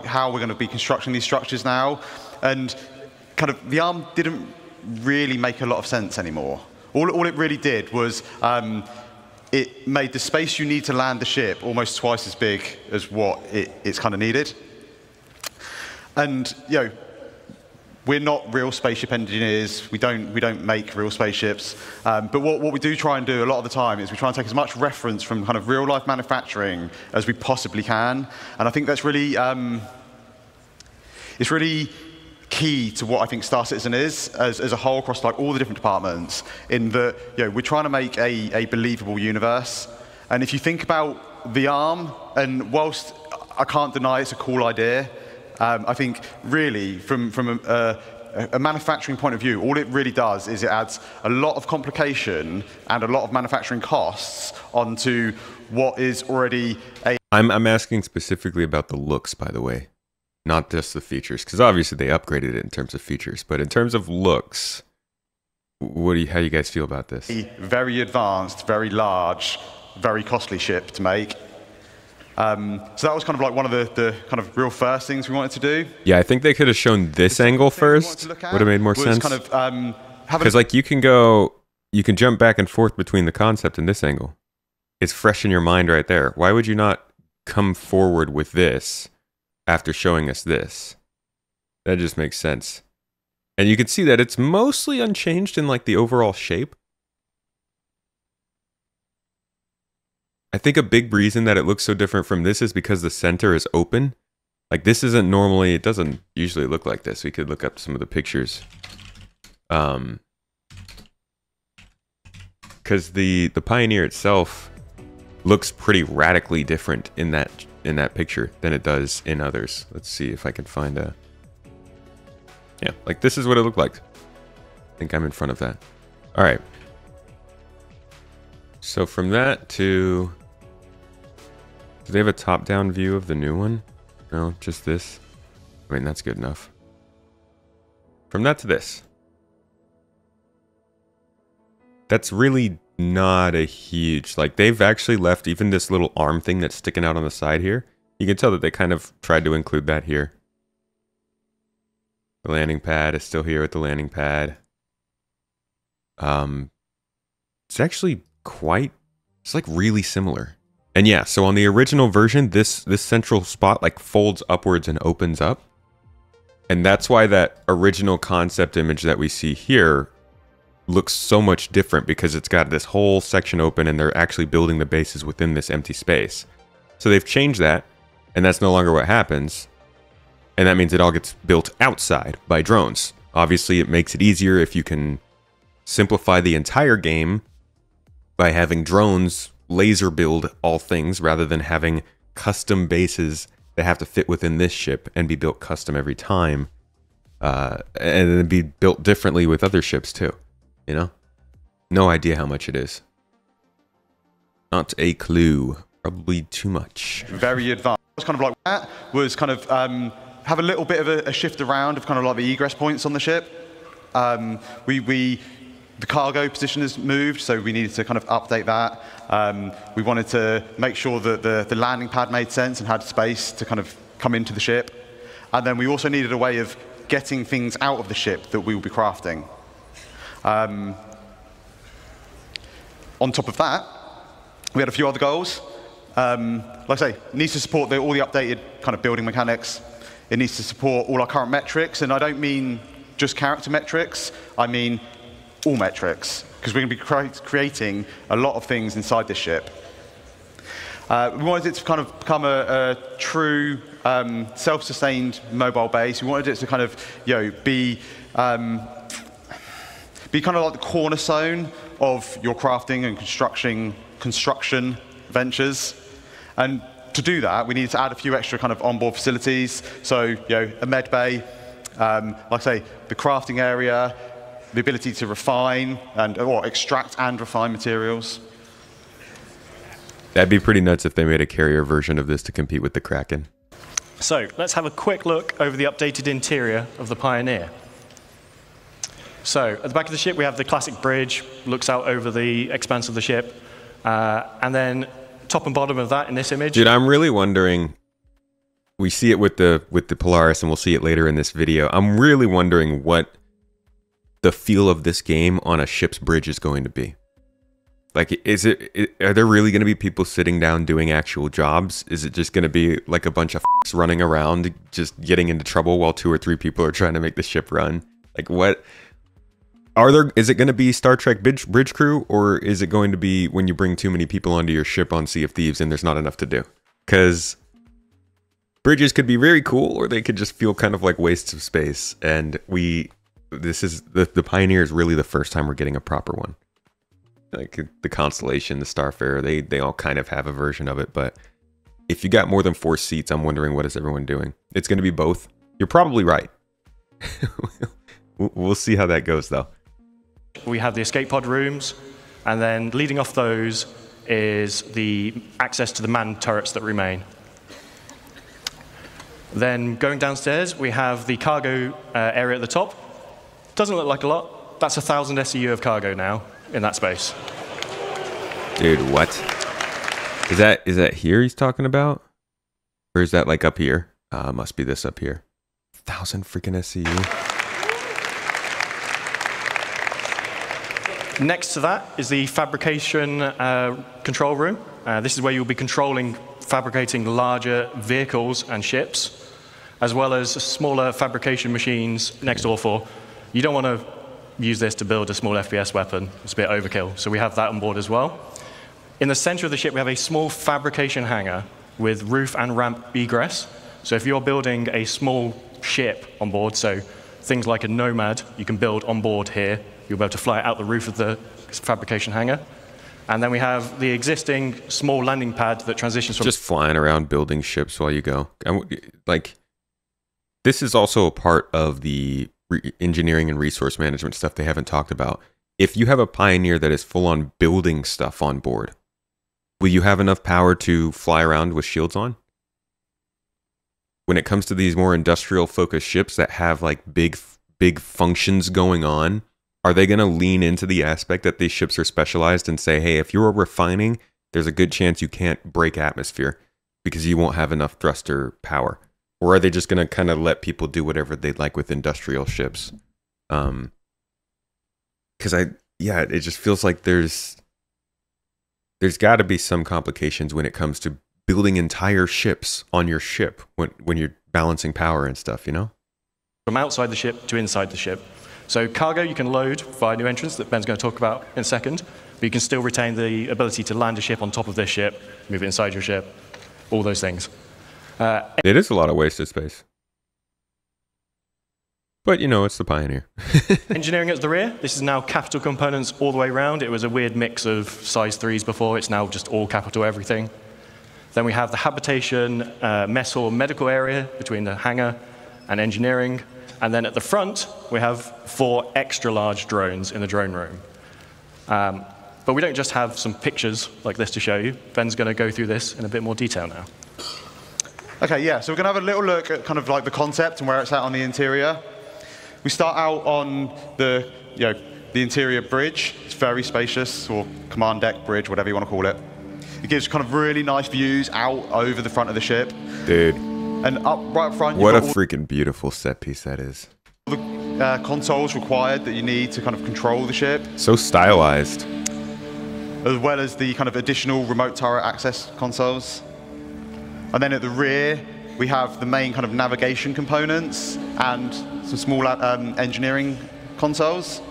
How we're going to be constructing these structures now. And kind of the arm didn't really make a lot of sense anymore. All it really did was it made the space you need to land the ship almost twice as big as what it's kind of needed. And we're not real spaceship engineers. We don't make real spaceships. But what we do try and do a lot of the time is we try and take as much reference from kind of real life manufacturing as we possibly can. And I think that's really it's really key to what I think Star Citizen is as a whole across like all the different departments, in that we're trying to make a believable universe. And if you think about the arm, and whilst I can't deny it's a cool idea, I think really from a manufacturing point of view, all it really does is it adds a lot of complication and a lot of manufacturing costs onto what is already a... I'm asking specifically about the looks, by the way. Not just the features, because obviously they upgraded it in terms of features, but in terms of looks, how do you guys feel about this? A very advanced, very large, very costly ship to make. So that was kind of like one of the kind of real first things we wanted to do. Yeah, I think they could have shown this angle first. Would have made more sense. Kind of, because like you can jump back and forth between the concept and this angle. It's fresh in your mind right there. Why would you not come forward with this after showing us this? That just makes sense. And you can see that it's mostly unchanged in like the overall shape. I think a big reason that it looks so different from this is because the center is open. Like this isn't normally, it doesn't usually look like this. We could look up some of the pictures. Because the Pioneer itself looks pretty radically different in that picture than it does in others. Let's see if I can find a... Yeah, like this is what it looked like. I think I'm in front of that. All right. So from that to... Do they have a top-down view of the new one? No, just this. I mean, that's good enough. From that to this. That's really not a huge... Like, they've actually left even this little arm thing that's sticking out on the side here. You can tell that they kind of tried to include that here. The landing pad is still here with the landing pad. It's actually quite... It's like really similar. And yeah, so on the original version, this central spot like folds upwards and opens up. And that's why that original concept image that we see here looks so much different, because it's got this whole section open and they're actually building the bases within this empty space. So they've changed that, and that's no longer what happens. And that means it all gets built outside by drones. Obviously, it makes it easier if you can simplify the entire game by having drones laser build all things rather than having custom bases that have to fit within this ship and be built custom every time. And then be built differently with other ships too. You know? No idea how much it is. Not a clue. Probably too much. Very advanced. It was kind of like that. Was kind of have a little bit of a shift around of kind of like the egress points on the ship. The cargo position has moved, so we needed to kind of update that. We wanted to make sure that the landing pad made sense and had space to kind of come into the ship. And then we also needed a way of getting things out of the ship that we will be crafting. On top of that, we had a few other goals. Like I say, it needs to support all the updated kind of building mechanics. It needs to support all our current metrics, and I don't mean just character metrics, I mean all metrics, because we're going to be creating a lot of things inside this ship. We wanted it to kind of become a true self-sustained mobile base. We wanted it to kind of be kind of like the cornerstone of your crafting and construction ventures. And to do that, we needed to add a few extra kind of onboard facilities. So a med bay, like I say, the crafting area, the ability to refine or extract and refine materials. That'd be pretty nuts if they made a carrier version of this to compete with the Kraken. So let's have a quick look over the updated interior of the Pioneer. So at the back of the ship, we have the classic bridge, looks out over the expanse of the ship. And then top and bottom of that in this image. Dude, I'm really wondering, we see it with the Polaris and we'll see it later in this video. I'm really wondering what the feel of this game on a ship's bridge is going to be. Like, are there really going to be people sitting down doing actual jobs? Is it just going to be like a bunch of f***s running around just getting into trouble while 2 or 3 people are trying to make the ship run? Like, what? Is it going to be Star Trek bridge crew, or is it going to be when you bring too many people onto your ship on Sea of Thieves and there's not enough to do? Because bridges could be very cool, or they could just feel kind of like wastes of space. And this is the Pioneer is really the first time we're getting a proper one. Like the Constellation, the Starfarer, they all kind of have a version of it. But if you got more than 4 seats, I'm wondering, what is everyone doing? It's going to be both. You're probably right. We'll see how that goes, though. We have the escape pod rooms, and then leading off those is the access to the manned turrets that remain. Then going downstairs, we have the cargo area at the top. Doesn't look like a lot. That's 1,000 SEU of cargo now in that space. Dude, what? Is that here he's talking about? Or is that like up here? Must be this up here. 1,000 freaking SEU. Next to that is the fabrication control room. This is where you'll be controlling fabricating larger vehicles and ships, as well as smaller fabrication machines next door for. You don't want to use this to build a small FPS weapon. It's a bit overkill, so we have that on board as well. In the center of the ship, we have a small fabrication hangar with roof and ramp egress. So if you're building a small ship on board, so things like a Nomad, you can build on board here. You'll be able to fly out the roof of the fabrication hangar. And then we have the existing small landing pad that transitions from... Just flying around building ships while you go. Like, this is also a part of the engineering and resource management stuff they haven't talked about. If you have a Pioneer that is full on building stuff on board, will you have enough power to fly around with shields on? When it comes to these more industrial focused ships that have like big functions going on, are they going to lean into the aspect that these ships are specialized and say, hey, if you're refining, there's a good chance you can't break atmosphere because you won't have enough thruster power? Or are they just going to kind of let people do whatever they like with industrial ships? Because it just feels like there's got to be some complications when it comes to building entire ships on your ship when you're balancing power and stuff, you know? From outside the ship to inside the ship. So cargo you can load via new entrance that Ben's going to talk about in a second, but you can still retain the ability to land a ship on top of this ship, move it inside your ship, all those things. It is a lot of wasted space. But, you know, it's the Pioneer. Engineering at the rear. This is now capital components all the way around. It was a weird mix of size 3s before. It's now just all capital everything. Then we have the habitation, mess hall, medical area between the hangar and engineering. And then at the front, we have 4 extra large drones in the drone room. But we don't just have some pictures like this to show you. Ben's going to go through this in a bit more detail now. Okay, yeah, so we're going to have a little look at kind of like the concept and where it's at on the interior. We start out on the interior bridge. It's very spacious, or command deck bridge, whatever you want to call it. It gives kind of really nice views out over the front of the ship. Dude. And right up front, what a freaking beautiful set piece that is. All the consoles required that you need to kind of control the ship. So stylized. as well as the kind of additional remote turret access consoles. And then at the rear, we have the main kind of navigation components and some small engineering consoles.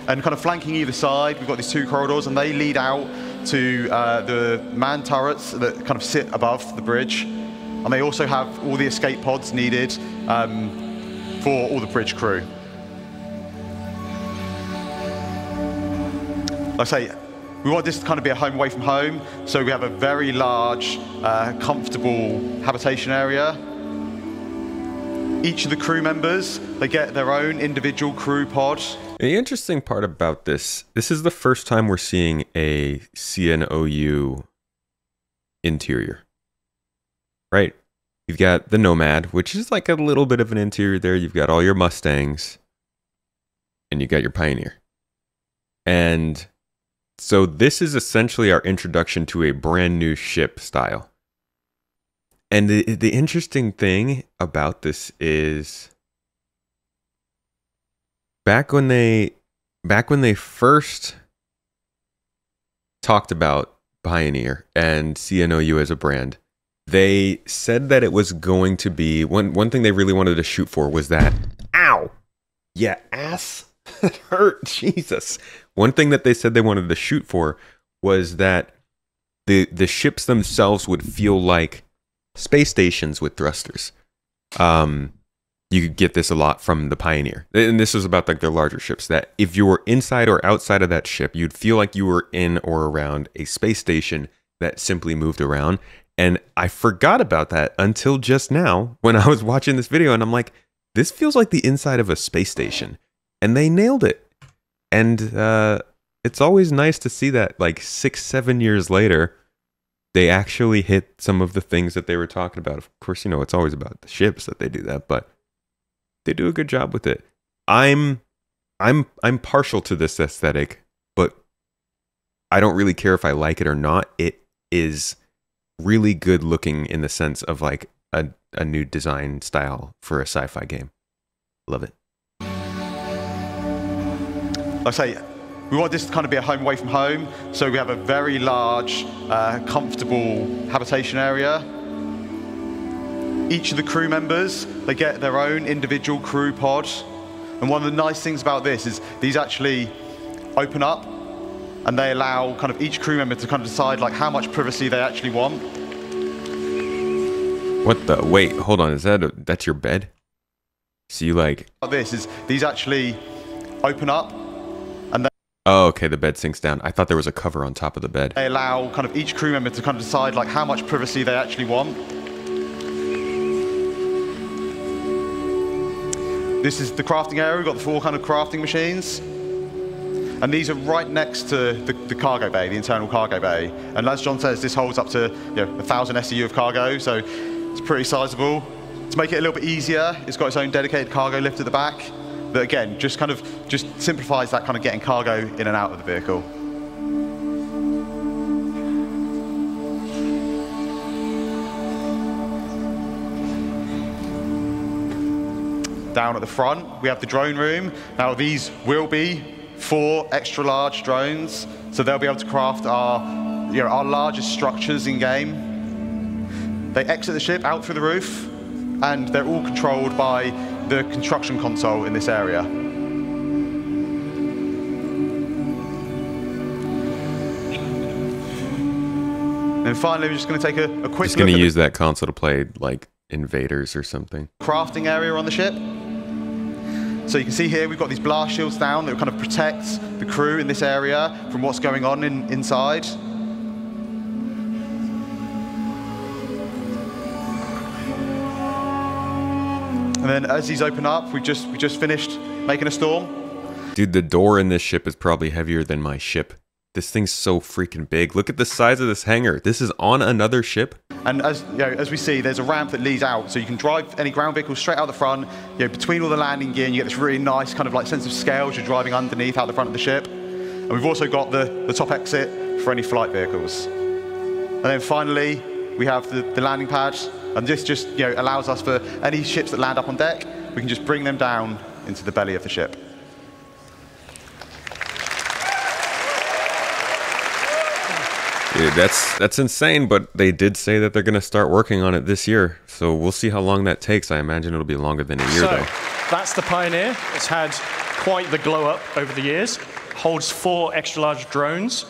And kind of flanking either side, we've got these two corridors, and they lead out to the manned turrets that kind of sit above the bridge. And they also have all the escape pods needed for all the bridge crew. Like I say, we want this to kind of be a home away from home, so we have a very large, comfortable habitation area. Each of the crew members, they get their own individual crew pod. The interesting part about this is the first time we're seeing a CNOU interior, right? You've got the Nomad, which is like a little bit of an interior there. You've got all your Mustangs, and you got your Pioneer. And so this is essentially our introduction to a brand new ship style. And the interesting thing about this is back when they first talked about Pioneer and CNOU as a brand, they said that it was going to be one thing they really wanted to shoot for was that, ow, yeah, ass, it hurt, Jesus. One thing that they said they wanted to shoot for was that the ships themselves would feel like space stations with thrusters. You could get this a lot from the Pioneer. And this was about like their larger ships, that if you were inside or outside of that ship, you'd feel like you were in or around a space station that simply moved around. And I forgot about that until just now when I was watching this video, and I'm like, this feels like the inside of a space station. And they nailed it. And it's always nice to see that like 6-7 years later, they actually hit some of the things that they were talking about. Of course, you know, it's always about the ships that they do that, but they do a good job with it. I'm partial to this aesthetic, but I don't really care if I like it or not. It is really good looking in the sense of like a new design style for a sci-fi game. Love it. Like I say, we want this to kind of be a home away from home, so we have a very large, comfortable habitation area. Each of the crew members, they get their own individual crew pod. And one of the nice things about this is these actually open up, and they allow kind of each crew member to kind of decide like how much privacy they actually want. What the? Wait, hold on. Is that's your bed? So you like? This is these actually open up. Oh, okay, the bed sinks down. I thought there was a cover on top of the bed. They allow kind of each crew member to kind of decide like how much privacy they actually want. This is the crafting area. We've got the 4 kind of crafting machines. And these are right next to the cargo bay, the internal cargo bay. And as John says, this holds up to 1,000 SEU of cargo, so it's pretty sizable. To make it a little bit easier, it's got its own dedicated cargo lift at the back. That again, just simplifies that kind of getting cargo in and out of the vehicle. Down at the front, we have the drone room. Now these will be 4 extra large drones, so they'll be able to craft our largest structures in game. They exit the ship out through the roof, and they're all controlled by the construction console in this area. And finally, we're just going to take a quick look. Just going to use that console to play like Invaders or something. Crafting area on the ship. So you can see here we've got these blast shields down that kind of protect the crew in this area from what's going on inside. And then as these open up, we just finished making a storm. Dude, the door in this ship is probably heavier than my ship. This thing's so freaking big. Look at the size of this hangar. This is on another ship. And as we see, there's a ramp that leads out, so you can drive any ground vehicle straight out the front. Between all the landing gear, and you get this really nice kind of like sense of scale as you're driving underneath out the front of the ship. And we've also got the top exit for any flight vehicles. And then finally, we have the landing pad. And this just allows us for any ships that land up on deck, we can just bring them down into the belly of the ship. Dude, that's insane, but they did say that they're going to start working on it this year. So we'll see how long that takes. I imagine it'll be longer than a year, though. That's the Pioneer. It's had quite the glow up over the years. Holds 4 extra large drones.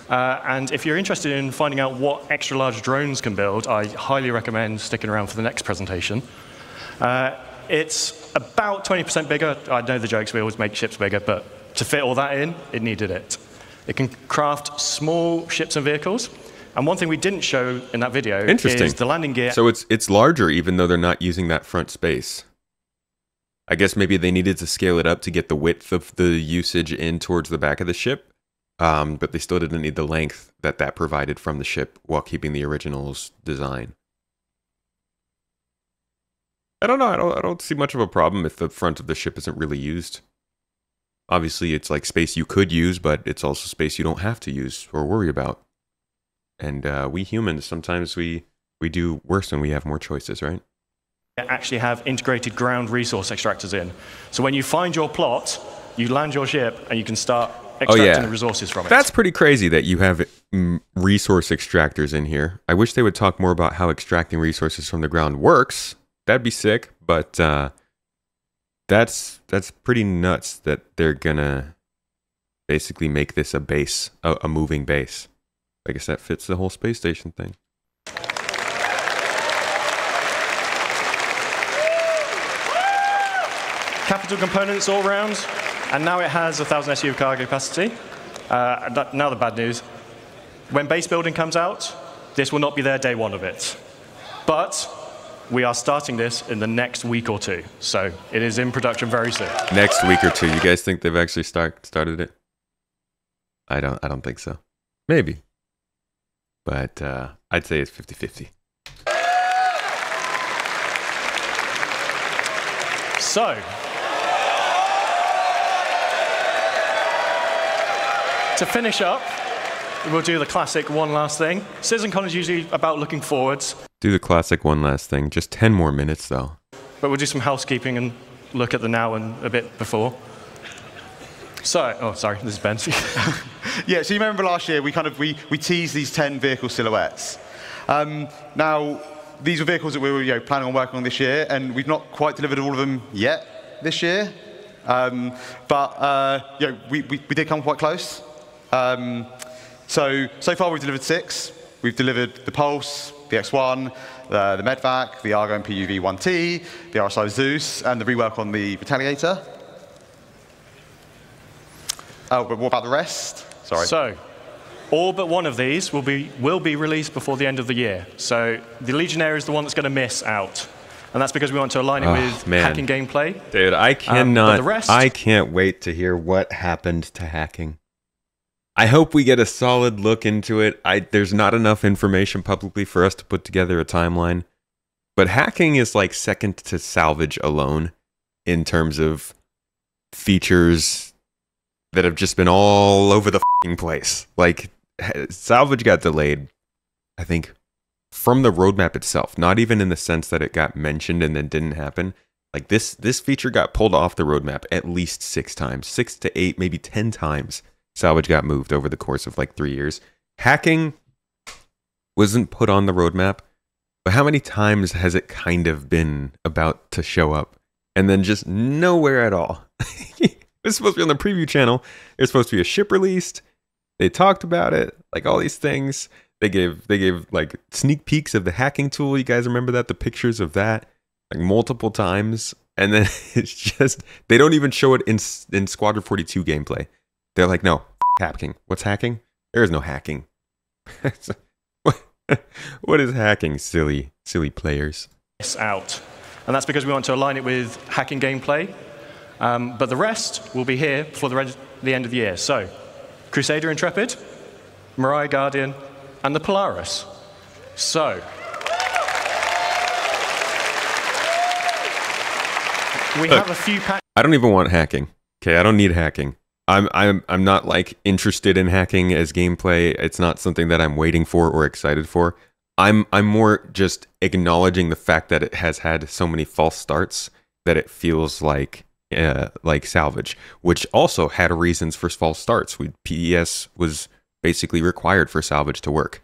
And if you're interested in finding out what extra large drones can build, I highly recommend sticking around for the next presentation. It's about 20% bigger. I know the jokes, we always make ships bigger, but to fit all that in, it needed it. It can craft small ships and vehicles. And one thing we didn't show in that video is the landing gear. So it's larger, even though they're not using that front space. I guess maybe they needed to scale it up to get the width of the usage in towards the back of the ship. But they still didn't need the length that provided from the ship while keeping the original's design. I don't know. I don't see much of a problem if the front of the ship isn't really used. Obviously, it's like space you could use, but it's also space you don't have to use or worry about. And we humans, sometimes we do worse when we have more choices, right? Actually have integrated ground resource extractors in. So when you find your plot, you land your ship and you can start extracting the resources from it. That's pretty crazy that you have resource extractors in here. I wish they would talk more about how extracting resources from the ground works. That'd be sick, but that's pretty nuts that they're gonna basically make this a base, a moving base. I guess that fits the whole space station thing. Capital components all round, and now it has 1,000 SU of cargo capacity. Now the bad news. When base building comes out, this will not be there day one of it. But we are starting this in the next week or 2. So it is in production very soon. Next week or 2. You guys think they've actually started it? I don't think so. Maybe. But I'd say it's 50-50. So to finish up, we'll do the classic one last thing. CitizenCon is usually about looking forwards. Do the classic one last thing. Just 10 more minutes, though. But we'll do some housekeeping and look at the now and a bit before. So, oh, sorry, this is Ben. Yeah, so you remember last year we teased these 10 vehicle silhouettes. Now, these were vehicles that we were planning on working on this year, and we've not quite delivered all of them yet this year. But we did come quite close. So far we've delivered 6. We've delivered the Pulse, the X1, the Medvac, the Argo and PUV-1T, the RSI Zeus, and the rework on the Retaliator. Oh, but what about the rest? Sorry. So, all but one of these will be released before the end of the year. So the Legionnaire is the one that's going to miss out. And that's because we want to align it with hacking gameplay. Dude, I can't wait to hear what happened to hacking. I hope we get a solid look into it. There's not enough information publicly for us to put together a timeline. But hacking is like second to salvage alone in terms of features that have just been all over the f***ing place. Like, salvage got delayed, I think, from the roadmap itself. Not even in the sense that it got mentioned and then didn't happen. Like, this feature got pulled off the roadmap at least 6 times. 6 to 8, maybe 10 times. Salvage got moved over the course of like 3 years. Hacking wasn't put on the roadmap, but how many times has it kind of been about to show up and then just nowhere at all? It was supposed to be on the preview channel. There's supposed to be a ship released. They talked about it, like all these things. They gave like sneak peeks of the hacking tool. You guys remember that? The pictures of that, like multiple times. And then it's just, they don't even show it in Squadron 42 gameplay. They're like, no, hacking. What's hacking? There is no hacking. What is hacking, silly players? It's out. And that's because we want to align it with hacking gameplay. But the rest will be here before the end of the year. So, Crusader Intrepid, Mariah Guardian, and the Polaris. So, we have a few packs. I don't even want hacking. Okay, I don't need hacking. I'm not like interested in hacking as gameplay. It's not something that I'm waiting for or excited for. I'm more just acknowledging the fact that it has had so many false starts that it feels like salvage, which also had reasons for false starts. PES was basically required for salvage to work.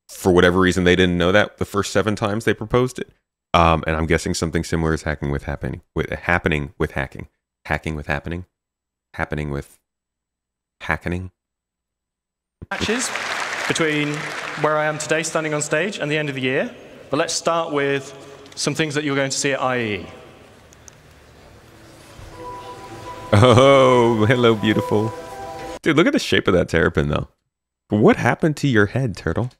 For whatever reason, they didn't know that the first 7 times they proposed it. And I'm guessing something similar is happening with hacking. Happening with hackening. Matches between where I am today standing on stage and the end of the year. But let's start with some things that you're going to see at IEE. Oh, hello, beautiful. Dude, look at the shape of that terrapin, though. What happened to your head, turtle?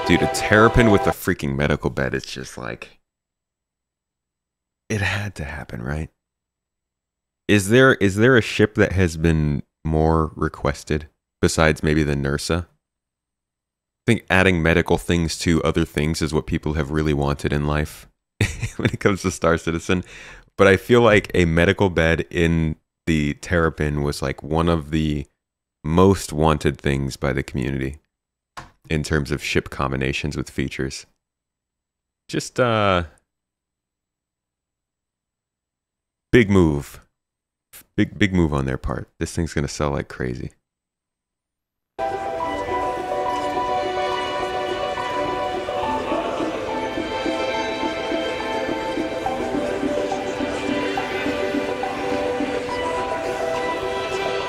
Dude, a terrapin with a freaking medical bed, it's just like... It had to happen, right? Is there a ship that has been more requested besides maybe the NERSA? I think adding medical things to other things is what people have really wanted in life when it comes to Star Citizen. But I feel like a medical bed in the terrapin was like one of the most wanted things by the community in terms of ship combinations with features. Just big move. Big move on their part. This thing's gonna sell like crazy.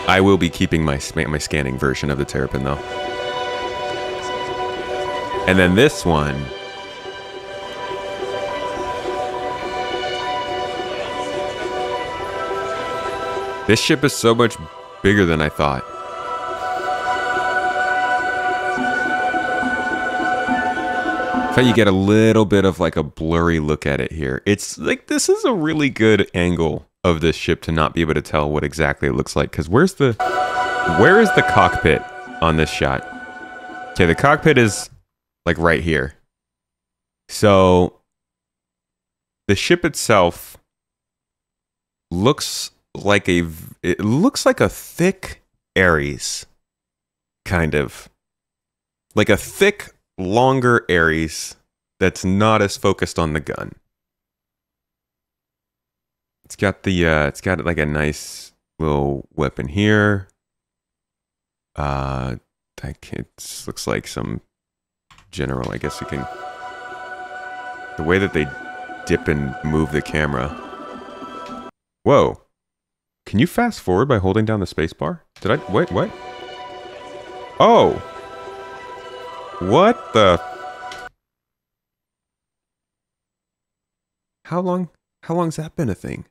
I will be keeping my scanning version of the terrapin though. And then this one. This ship is so much bigger than I thought. I thought you get a little bit of like a blurry look at it here. It's like, this is a really good angle of this ship to not be able to tell what exactly it looks like. Because where is the cockpit on this shot? Okay, the cockpit is like right here. So the ship itself looks like a thick Ares, kind of like a thick, longer Ares that's not as focused on the gun. It's got like a nice little weapon here. It looks like some general. I guess you can. The way that they dip and move the camera. Whoa. Can you fast forward by holding down the space bar? Did I? Wait, what? Oh! What the? How long's that been a thing?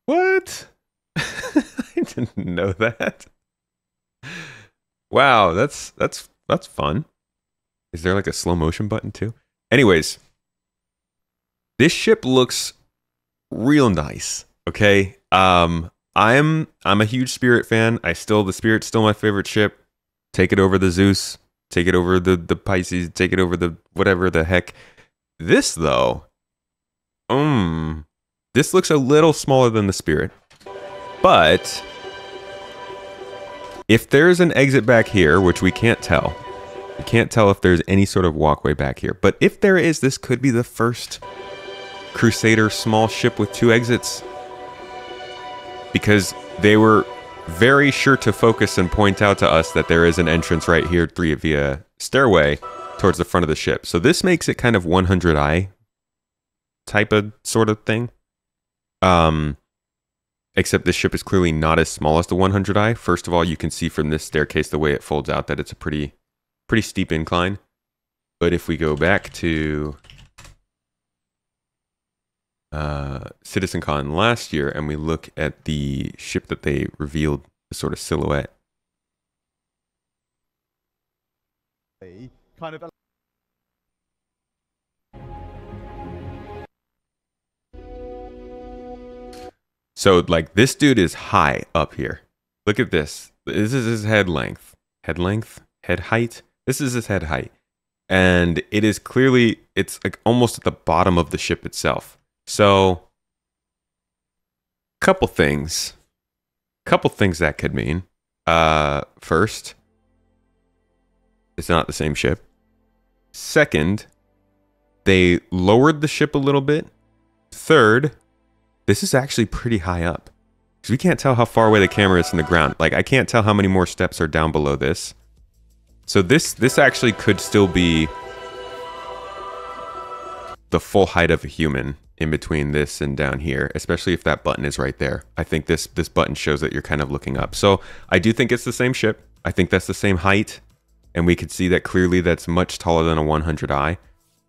What? I didn't know that. Wow, that's fun. Is there like a slow motion button too? Anyways, this ship looks real nice. Okay, I'm a huge Spirit fan. The Spirit's still my favorite ship. Take it over the Zeus. Take it over the Pisces. Take it over the whatever the heck. This though, this looks a little smaller than the Spirit, but if there's an exit back here, which we can't tell. We can't tell if there's any sort of walkway back here. But if there is, this could be the first Crusader small ship with 2 exits. Because they were very sure to focus and point out to us that there is an entrance right here via stairway towards the front of the ship. So this makes it kind of 100i type of sort of thing. Except this ship is clearly not as small as the 100i. First of all, you can see from this staircase the way it folds out that it's a pretty steep incline. But if we go back to CitizenCon last year and we look at the ship that they revealed, the sort of silhouette. Kind of. So like this dude is high up here. Look at this. This is his head length. Head length? Head height? This is his head height. And it is clearly, it's like almost at the bottom of the ship itself. So, couple things. Couple things that could mean. First, it's not the same ship. Second, they lowered the ship a little bit. Third, this is actually pretty high up. Because we can't tell how far away the camera is from the ground. Like, I can't tell how many more steps are down below this. So this actually could still be the full height of a human in between this and down here, especially if that button is right there. I think this button shows that you're kind of looking up. So I do think it's the same ship. I think that's the same height. And we could see that clearly that's much taller than a 100i.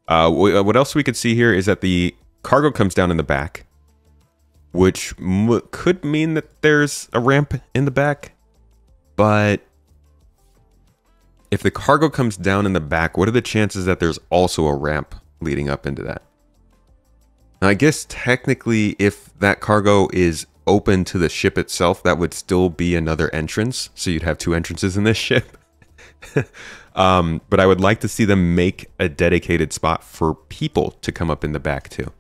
What else we could see here is that the cargo comes down in the back, which could mean that there's a ramp in the back. But if the cargo comes down in the back, what are the chances that there's also a ramp leading up into that? Now, I guess technically if that cargo is open to the ship itself, that would still be another entrance. So you'd have two entrances in this ship. But I would like to see them make a dedicated spot for people to come up in the back too.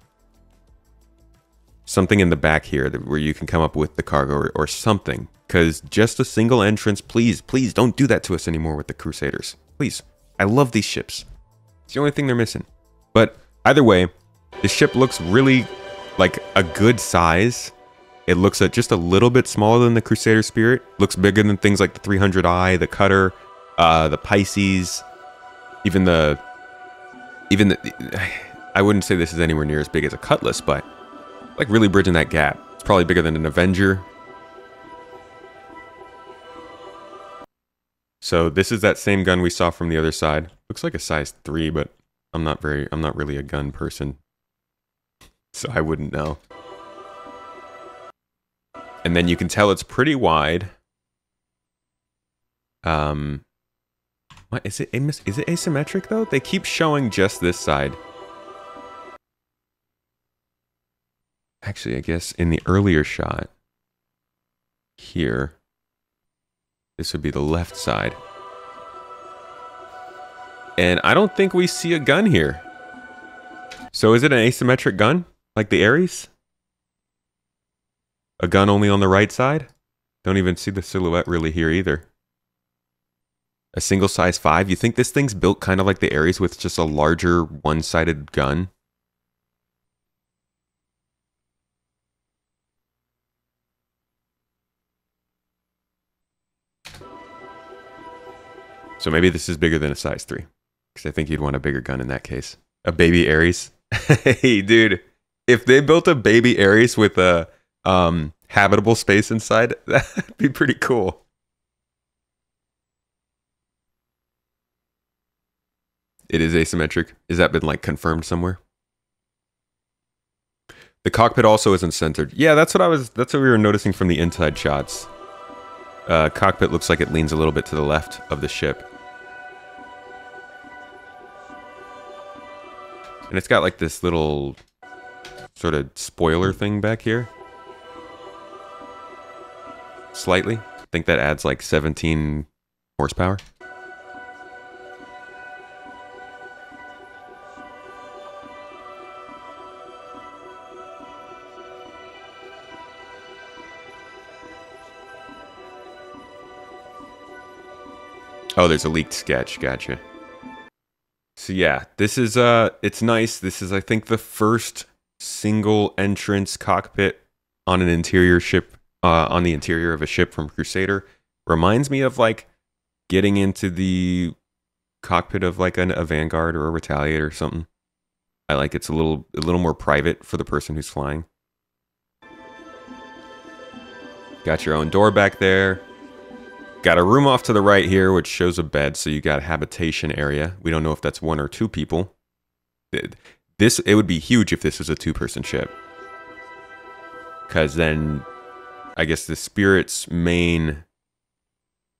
Something in the back here where you can come up with the cargo or something. Because just a single entrance, please don't do that to us anymore with the Crusaders. Please. I love these ships. It's the only thing they're missing. But either way, the ship looks really like a good size. It looks just a little bit smaller than the Crusader Spirit. Looks bigger than things like the 300i, the Cutter, the Pisces, even the I wouldn't say this is anywhere near as big as a Cutlass, but like really bridging that gap. It's probably bigger than an Avenger. So this is that same gun we saw from the other side. Looks like a size 3, but I'm not really a gun person, so I wouldn't know. And then you can tell it's pretty wide. What, is it asymmetric though? They keep showing just this side. Actually, I guess in the earlier shot here, this would be the left side. And I don't think we see a gun here. So is it an asymmetric gun? Like the Ares? A gun only on the right side? Don't even see the silhouette really here either. A single size 5? You think this thing's built kind of like the Ares with just a larger one-sided gun? So maybe this is bigger than a size 3. Because I think you'd want a bigger gun in that case. A baby Ares? Hey, dude. If they built a baby Ares with a habitable space inside, that'd be pretty cool. It is asymmetric. Has that been like confirmed somewhere? The cockpit also isn't centered. Yeah, that's what we were noticing from the inside shots. Cockpit looks like it leans a little bit to the left of the ship. And it's got like this little sort of spoiler thing back here. Slightly. I think that adds like 17 horsepower. Oh, there's a leaked sketch. Gotcha. So yeah, this is it's nice. This is, I think, the first single entrance cockpit on an interior ship, on the interior of a ship from Crusader. Reminds me of like getting into the cockpit of like a Vanguard or a Retaliator or something. I like it's a little more private for the person who's flying. Got your own door back there. Got a room off to the right here, which shows a bed, so you got a habitation area. We don't know if that's 1 or 2 people. It would be huge if this was a 2-person ship. Because then, I guess the Spirit's main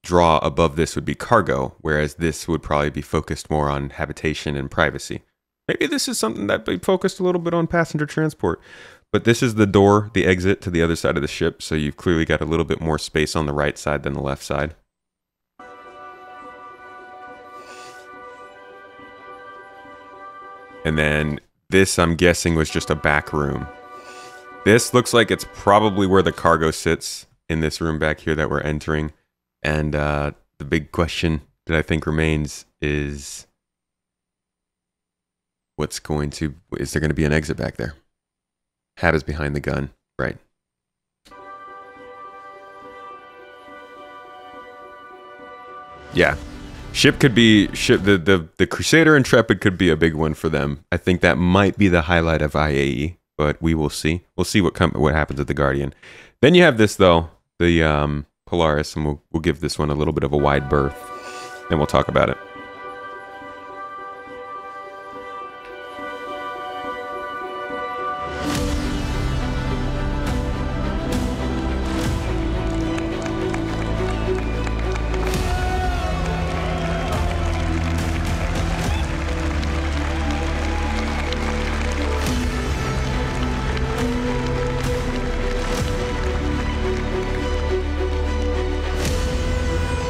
draw above this would be cargo, whereas this would probably be focused more on habitation and privacy. Maybe this is something that be focused a little bit on passenger transport. But this is the door, the exit to the other side of the ship, so you've clearly got a little bit more space on the right side than the left side. And then this, I'm guessing, was just a back room. This looks like it's probably where the cargo sits in this room back here that we're entering. And the big question that I think remains is, is there going to be an exit back there? Hab is behind the gun, right? Yeah. The Crusader Intrepid could be a big one for them. I think that might be the highlight of IAE, but we will see. We'll see what happens with the Guardian. Then you have this though, the Polaris, and we'll give this one a little bit of a wide berth, and we'll talk about it.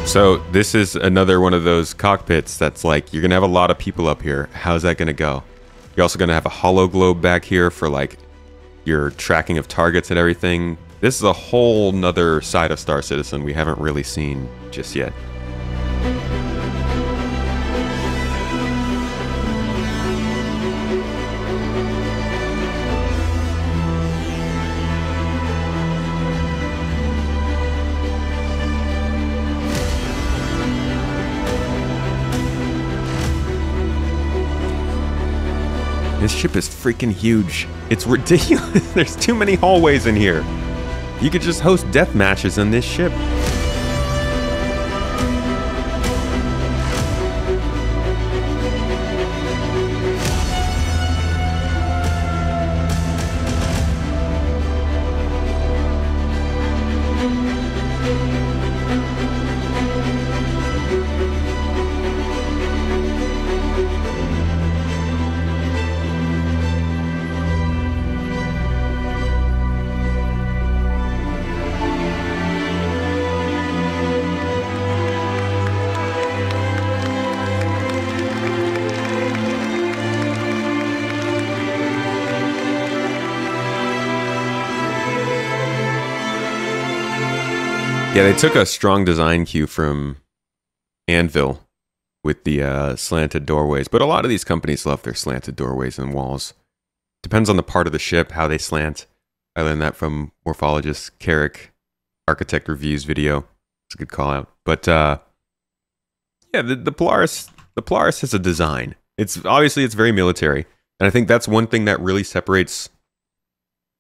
So this is another one of those cockpits that's like, you're going to have a lot of people up here. How's that going to go? You're also going to have a holo globe back here for like your tracking of targets and everything. This is a whole nother side of Star Citizen we haven't really seen just yet. This ship is freaking huge. It's ridiculous. There's too many hallways in here. You could just host death matches on this ship. Yeah, they took a strong design cue from Anvil with the slanted doorways, but a lot of these companies love their slanted doorways and walls. Depends on the part of the ship, how they slant. I learned that from morphologist Carrick, Architect Reviews video. It's a good call out. But yeah, the Polaris has a design. It's very military, and I think that's one thing that really separates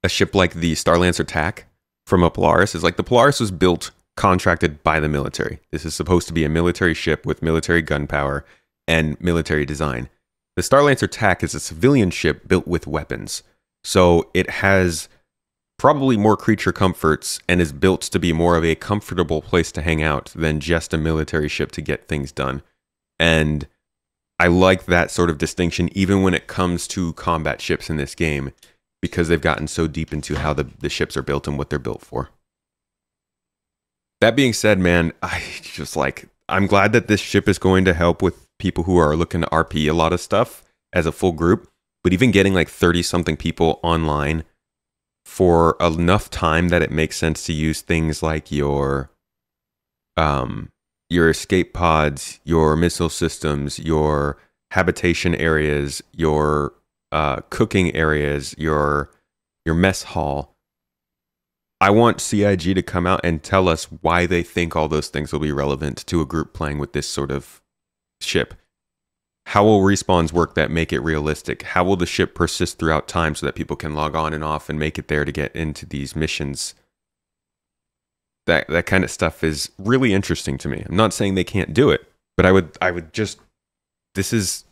a ship like the Starlancer TAC from a Polaris. Is like the Polaris was built, contracted by the military. This is supposed to be a military ship with military gunpowder and military design. The Starlancer TAC is a civilian ship built with weapons. So it has probably more creature comforts and is built to be more of a comfortable place to hang out than just a military ship to get things done. And I like that sort of distinction even when it comes to combat ships in this game, because they've gotten so deep into how the ships are built and what they're built for. That being said, man, I'm glad that this ship is going to help with people who are looking to RP a lot of stuff as a full group, but even getting like 30-something people online for enough time that it makes sense to use things like your escape pods, your missile systems, your habitation areas, your cooking areas, your mess hall. I want CIG to come out and tell us why they think all those things will be relevant to a group playing with this sort of ship. How will respawns work that make it realistic? How will the ship persist throughout time so that people can log on and off and make it there to get into these missions? That kind of stuff is really interesting to me. I'm not saying they can't do it, but I would just, this is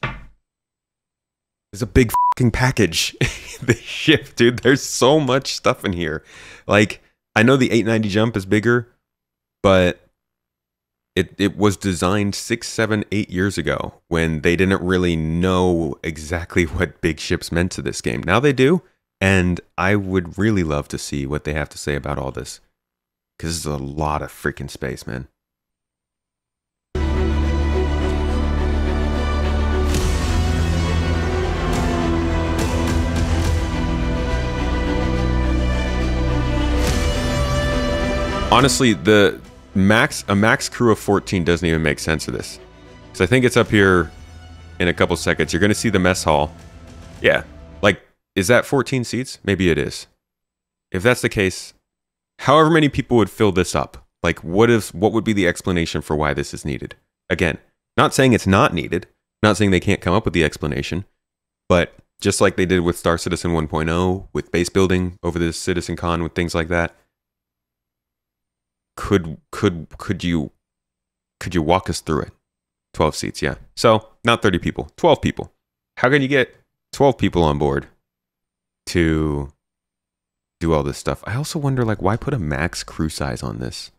a big fucking package. The ship, dude, there's so much stuff in here. Like, I know the 890 jump is bigger, but it was designed 6, 7, 8 years ago when they didn't really know exactly what big ships meant to this game. Now they do, and I would really love to see what they have to say about all this, because this is a lot of freaking space, man. Honestly, a max crew of 14 doesn't even make sense for this. So I think it's up here in a couple seconds. You're going to see the mess hall. Yeah. Like, is that 14 seats? Maybe it is. If that's the case, however many people would fill this up. Like, what would be the explanation for why this is needed? Again, not saying it's not needed. Not saying they can't come up with the explanation. But just like they did with Star Citizen 1.0, with base building over the CitizenCon, with things like that, could you walk us through it? 12 seats, yeah. So, not 30 people, 12 people. How can you get 12 people on board to do all this stuff? I also wonder, like, why put a max crew size on this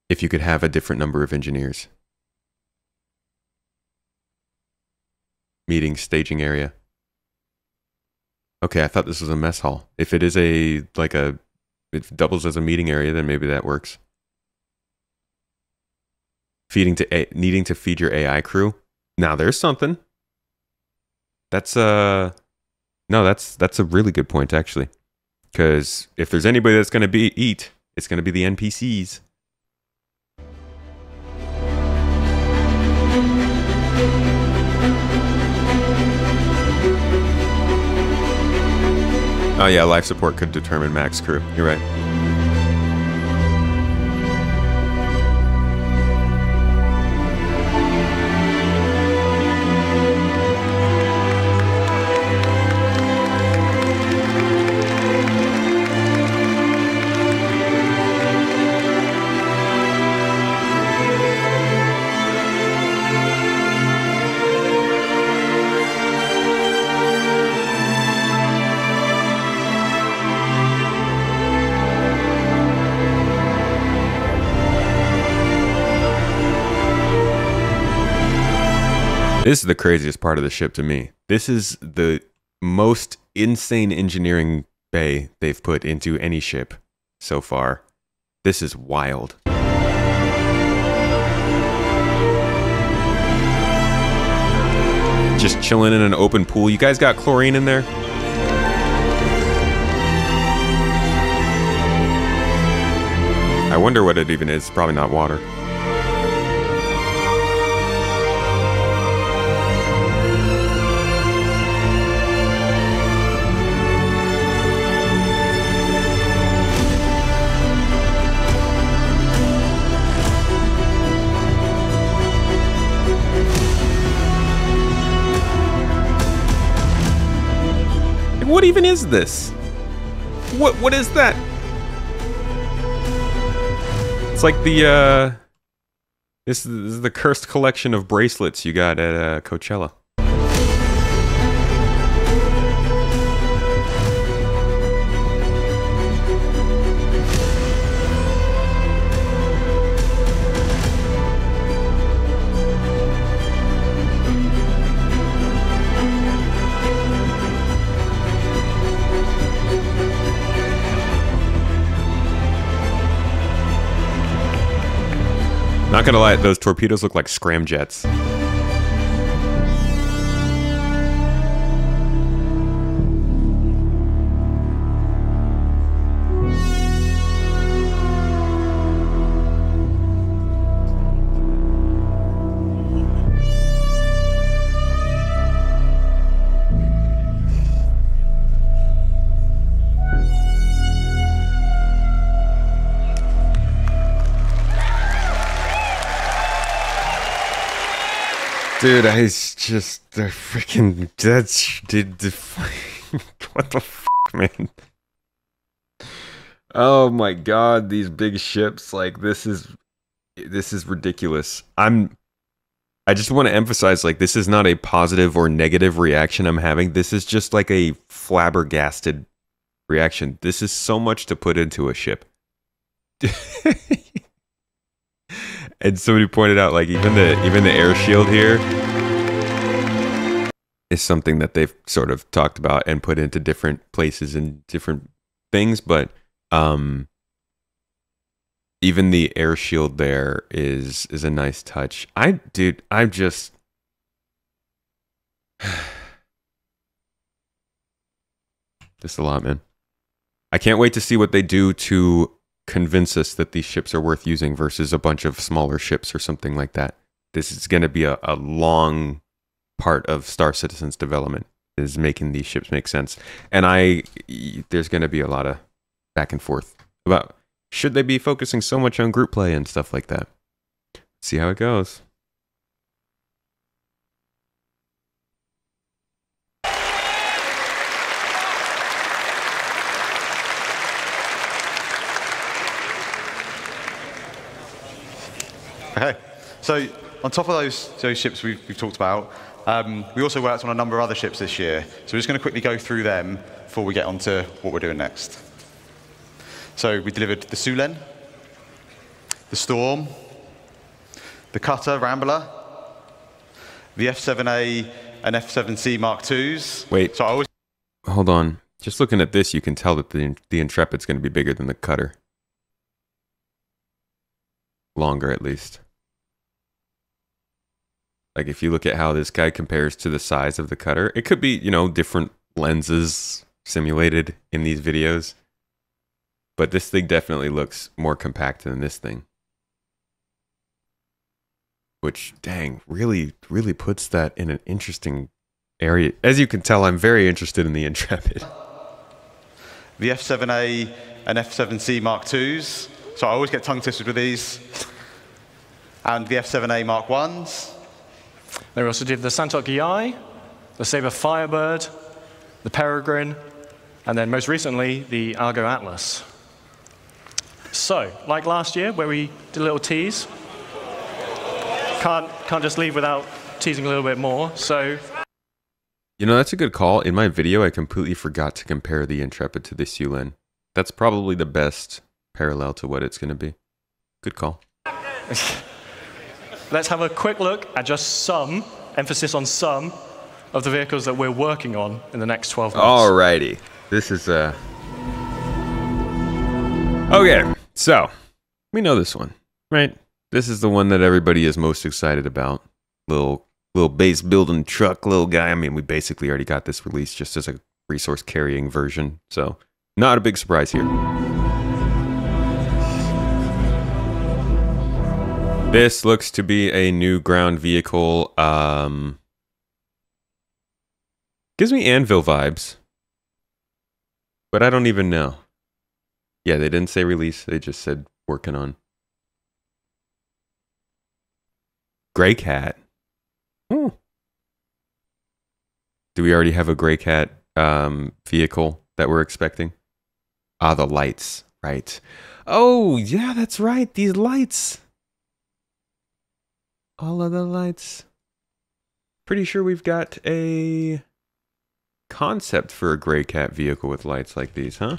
if you could have a different number of engineers? Meeting staging area. Okay, I thought this was a mess hall. If it is it doubles as a meeting area, then maybe that works. Needing to feed your AI crew. Now there's something. That's a really good point, actually. Because if there's anybody that's going to eat, it's going to be the NPCs. Oh yeah, life support could determine max crew. You're right. This is the craziest part of the ship to me. This is the most insane engineering bay they've put into any ship so far. This is wild. Just chilling in an open pool. You guys got chlorine in there? I wonder what it even is. Probably not water. What even is this? What is that? It's like the this is the cursed collection of bracelets you got at Coachella. Not gonna lie, those torpedoes look like scramjets. Dude, I just the freaking what the fuck, man? Oh my god, these big ships, like this is ridiculous. I just want to emphasize, like, this is not a positive or negative reaction I'm having. This is just like a flabbergasted reaction. This is so much to put into a ship. And somebody pointed out, like, even the air shield here is something that they've sort of talked about and put into different places and different things, but even the air shield there is a nice touch. I'm just this a lot, man. I can't wait to see what they do to convince us that these ships are worth using versus a bunch of smaller ships or something like that. This is going to be a long part of Star Citizen's development, is making these ships make sense. And there's going to be a lot of back and forth about should they be focusing so much on group play and stuff like that. See how it goes. Okay, so on top of those ships we've talked about, we also worked on a number of other ships this year. So we're just going to quickly go through them before we get on to what we're doing next. So we delivered the Sulen, the Storm, the Cutter Rambler, the F7A and F7C Mark IIs. Wait, so hold on. Just looking at this, you can tell that the Intrepid's going to be bigger than the Cutter. Longer, at least. Like, if you look at how this guy compares to the size of the Cutter, it could be, you know, different lenses simulated in these videos. But this thing definitely looks more compact than this thing. Which, dang, really, really puts that in an interesting area. As you can tell, I'm very interested in the Intrepid. The F7A and F7C Mark IIs. So I always get tongue twisted with these. And the F7A Mark Is. They also did the Santok EI, the Sabre Firebird, the Peregrine, and then most recently, the Argo Atlas. So, like last year, where we did a little tease, can't just leave without teasing a little bit more, so... You know, that's a good call. In my video, I completely forgot to compare the Intrepid to the Sulen. That's probably the best parallel to what it's going to be. Good call. Let's have a quick look at just some, emphasis on some, of the vehicles that we're working on in the next 12 months. Alrighty. This is okay, so we know this one, right? This is the one that everybody is most excited about. Little base building truck, little guy. I mean, we basically already got this released just as a resource carrying version, so not a big surprise here. This looks to be a new ground vehicle. Gives me Anvil vibes, but I don't even know. Yeah, they didn't say release. They just said working on. Gray Cat. Ooh. Do we already have a Gray Cat vehicle that we're expecting? Ah, the lights, right. Oh, yeah, that's right. These lights. All of the lights. Pretty sure we've got a concept for a Gray Cat vehicle with lights like these, huh?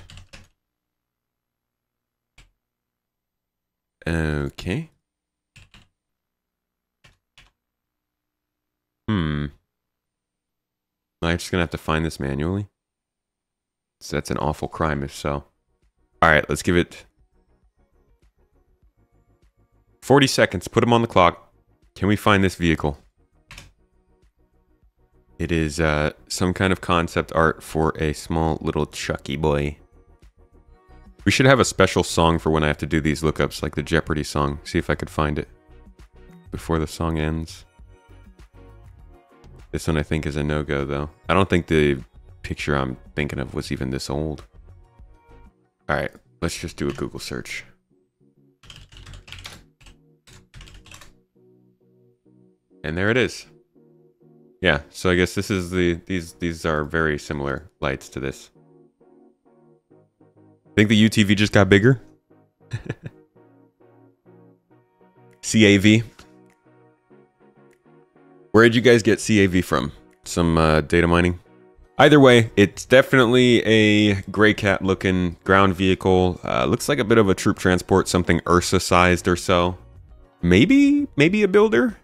Okay. I'm just gonna have to find this manually. So that's an awful crime if so. Alright, let's give it 40 seconds. Put them on the clock. Can we find this vehicle? It is some kind of concept art for a small little Chucky boy. We should have a special song for when I have to do these lookups, like the Jeopardy song. See if I could find it before the song ends. This one I think is a no-go, though. I don't think the picture I'm thinking of was even this old. Alright, let's just do a Google search. And there it is. Yeah, so I guess this is these are very similar lights to this. Think the UTV just got bigger? CAV. Where did you guys get CAV from? Some data mining? Either way, it's definitely a Gray Cat looking ground vehicle. Looks like a bit of a troop transport, something Ursa sized or so. Maybe a builder?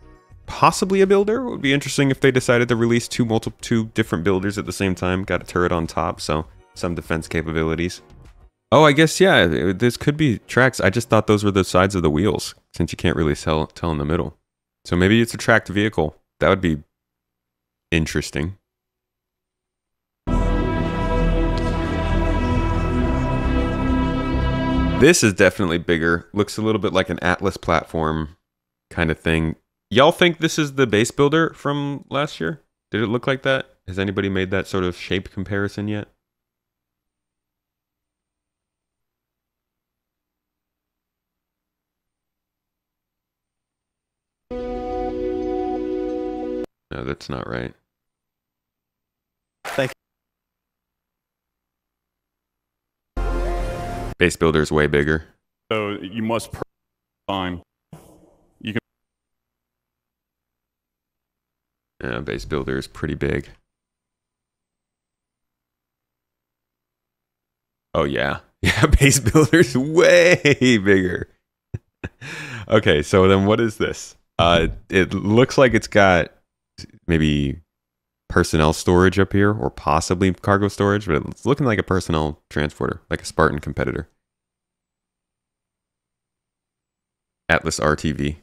Possibly a builder. It would be interesting if they decided to release two different builders at the same time. Got a turret on top, so some defense capabilities. Oh, I guess, yeah, this could be tracks. I just thought those were the sides of the wheels, since you can't really tell in the middle. So maybe it's a tracked vehicle. That would be interesting. This is definitely bigger. Looks a little bit like an Atlas platform kind of thing. Y'all think this is the base builder from last year? Did it look like that? Has anybody made that sort of shape comparison yet? No, that's not right. Thank you. Base builder is way bigger. So you must find. You can. Yeah, base builder is pretty big. Oh yeah, yeah. Base builder is way bigger. Okay, so then what is this? It looks like it's got maybe personnel storage up here, or possibly cargo storage, but it's looking like a personnel transporter, like a Spartan competitor. Atlas RV.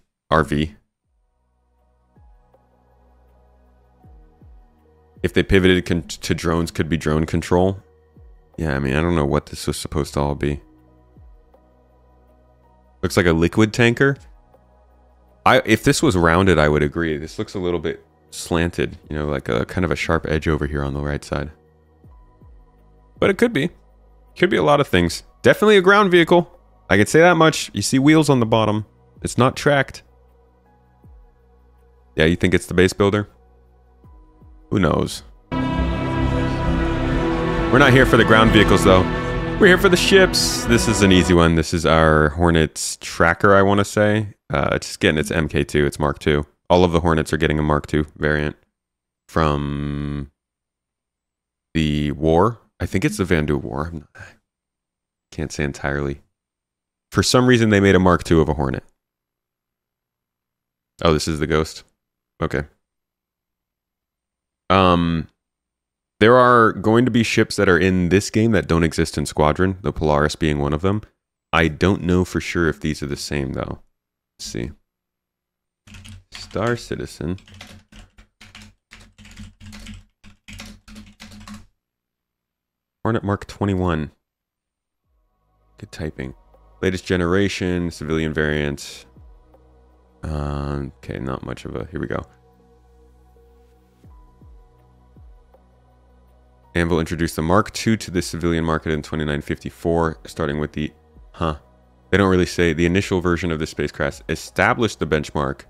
If they pivoted to drones, could be drone control. Yeah, I mean, I don't know what this was supposed to all be. Looks like a liquid tanker. If this was rounded, I would agree. This looks a little bit slanted, you know, like a kind of a sharp edge over here on the right side. But it could be. Could be a lot of things. Definitely a ground vehicle. I can say that much. You see wheels on the bottom. It's not tracked. Yeah, you think it's the base builder? Who knows? We're not here for the ground vehicles, though. We're here for the ships. This is an easy one. This is our Hornets tracker, I want to say. It's just getting its MK2. It's Mark II. All of the Hornets are getting a Mark II variant from the war. I think it's the Vandu War. Can't say entirely. For some reason, they made a Mark II of a Hornet. Oh, this is the Ghost. Okay. There are going to be ships that are in this game that don't exist in Squadron, the Polaris being one of them. I don't know for sure if these are the same, though. Let's see. Star Citizen. Hornet Mark 21. Good typing. Latest generation, civilian variant. Okay, not much of a... Here we go. Anvil introduced the Mark II to the civilian market in 2954, starting with the... They don't really say. The initial version of the spacecraft established the benchmark,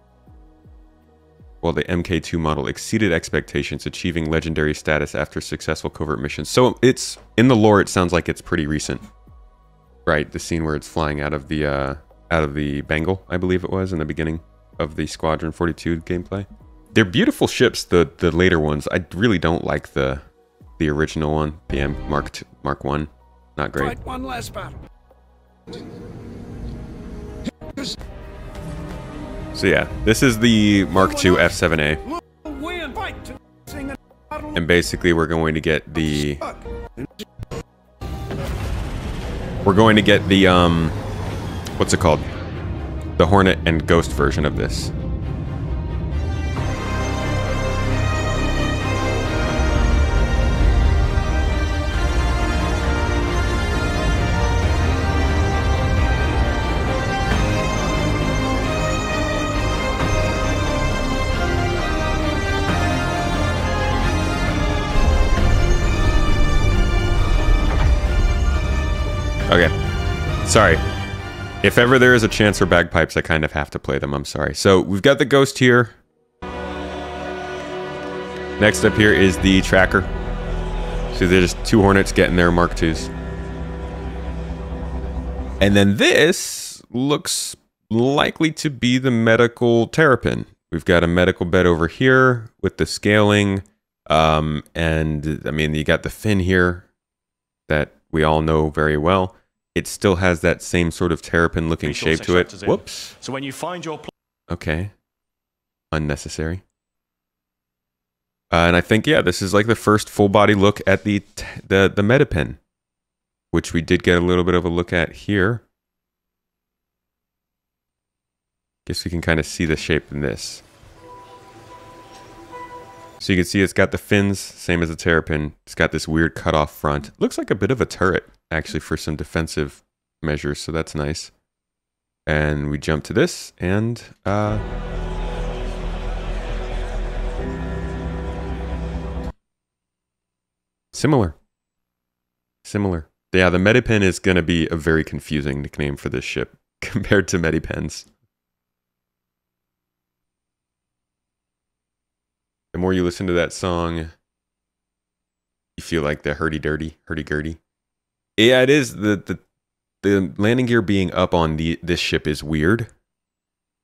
while the MK2 model exceeded expectations, achieving legendary status after successful covert missions. So it's... In the lore, it sounds like it's pretty recent. Right, the scene where it's flying out of the Bengal, I believe it was, in the beginning of the Squadron 42 gameplay. They're beautiful ships, the later ones. I really don't like the original one, PM Mark 1. Not great. Fight one last battle. So yeah, this is the Mark II F7A. And basically we're going to get the... what's it called? The Hornet and Ghost version of this. Okay. Sorry. If ever there is a chance for bagpipes, I kind of have to play them. I'm sorry. So we've got the Ghost here. Next up here is the tracker. So there's 2 Hornets getting their Mark IIs. And then this looks likely to be the medical terrapin. We've got a medical bed over here with the scaling. And I mean, you got the fin here that we all know very well. It still has that same sort of terrapin looking shape to it. Whoops. So when you find your... Okay. Unnecessary. And I think, yeah, this is like the first full body look at the Metapin, which we did get a little bit of a look at here. Guess we can kind of see the shape in this. So you can see it's got the fins, same as the terrapin. It's got this weird cut-off front. Looks like a bit of a turret, actually, for some defensive measures, so that's nice. And we jump to this, and similar. Yeah, the Medipen is going to be a very confusing nickname for this ship compared to Medipens. The more you listen to that song, you feel like the hurdy-gurdy. Yeah, it is. The landing gear being up on this ship is weird.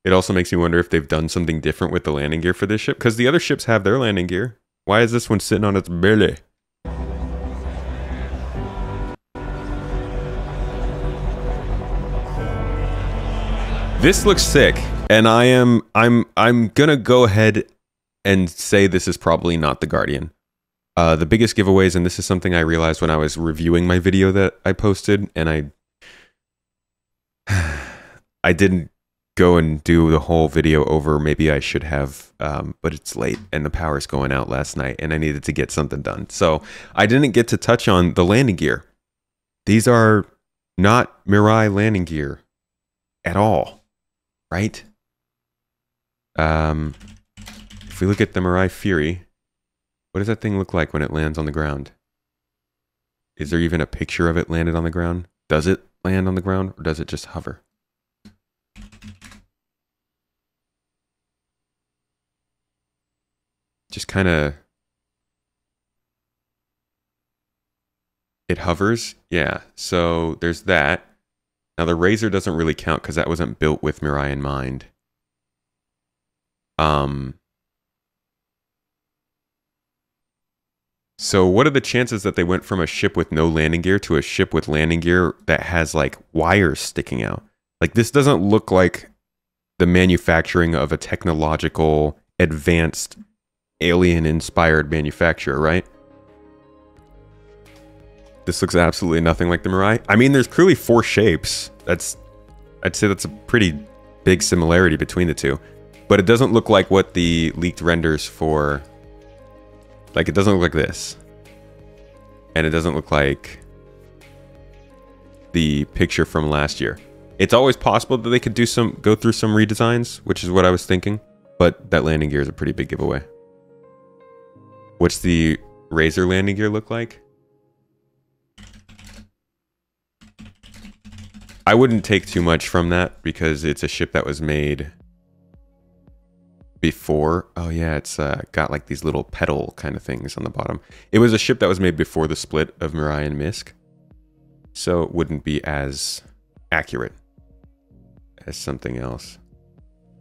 It also makes me wonder if they've done something different with the landing gear for this ship, because the other ships have their landing gear. Why is this one sitting on its belly? This looks sick, and I'm gonna go ahead and say this is probably not the Guardian. The biggest giveaways, and this is something I realized when I was reviewing my video that I posted, and I didn't go and do the whole video over. Maybe I should have, but it's late and the power's going out last night and I needed to get something done. So I didn't get to touch on the landing gear. These are not Mirai landing gear at all, right? If we look at the Mirai Fury, what does that thing look like when it lands on the ground? Is there even a picture of it landed on the ground? Does it land on the ground, or does it just hover? Just kind of... It hovers? Yeah, so there's that. Now the Razor doesn't really count because that wasn't built with Mirai in mind. So what are the chances that they went from a ship with no landing gear to a ship with landing gear that has like wires sticking out? Like this doesn't look like the manufacturing of a technological, advanced, alien-inspired manufacturer, right? This looks absolutely nothing like the Mirai. I mean, there's clearly 4 shapes. I'd say that's a pretty big similarity between the two. But it doesn't look like what the leaked renders for... Like, it doesn't look like this. And it doesn't look like the picture from last year. It's always possible that they could go through some redesigns, which is what I was thinking. But that landing gear is a pretty big giveaway. What's the Razor landing gear look like? I wouldn't take too much from that because it's a ship that was made before. Oh yeah, it's got like these little pedal kind of things on the bottom. It was a ship that was made before the split of Mirai and Misk, so it wouldn't be as accurate as something else.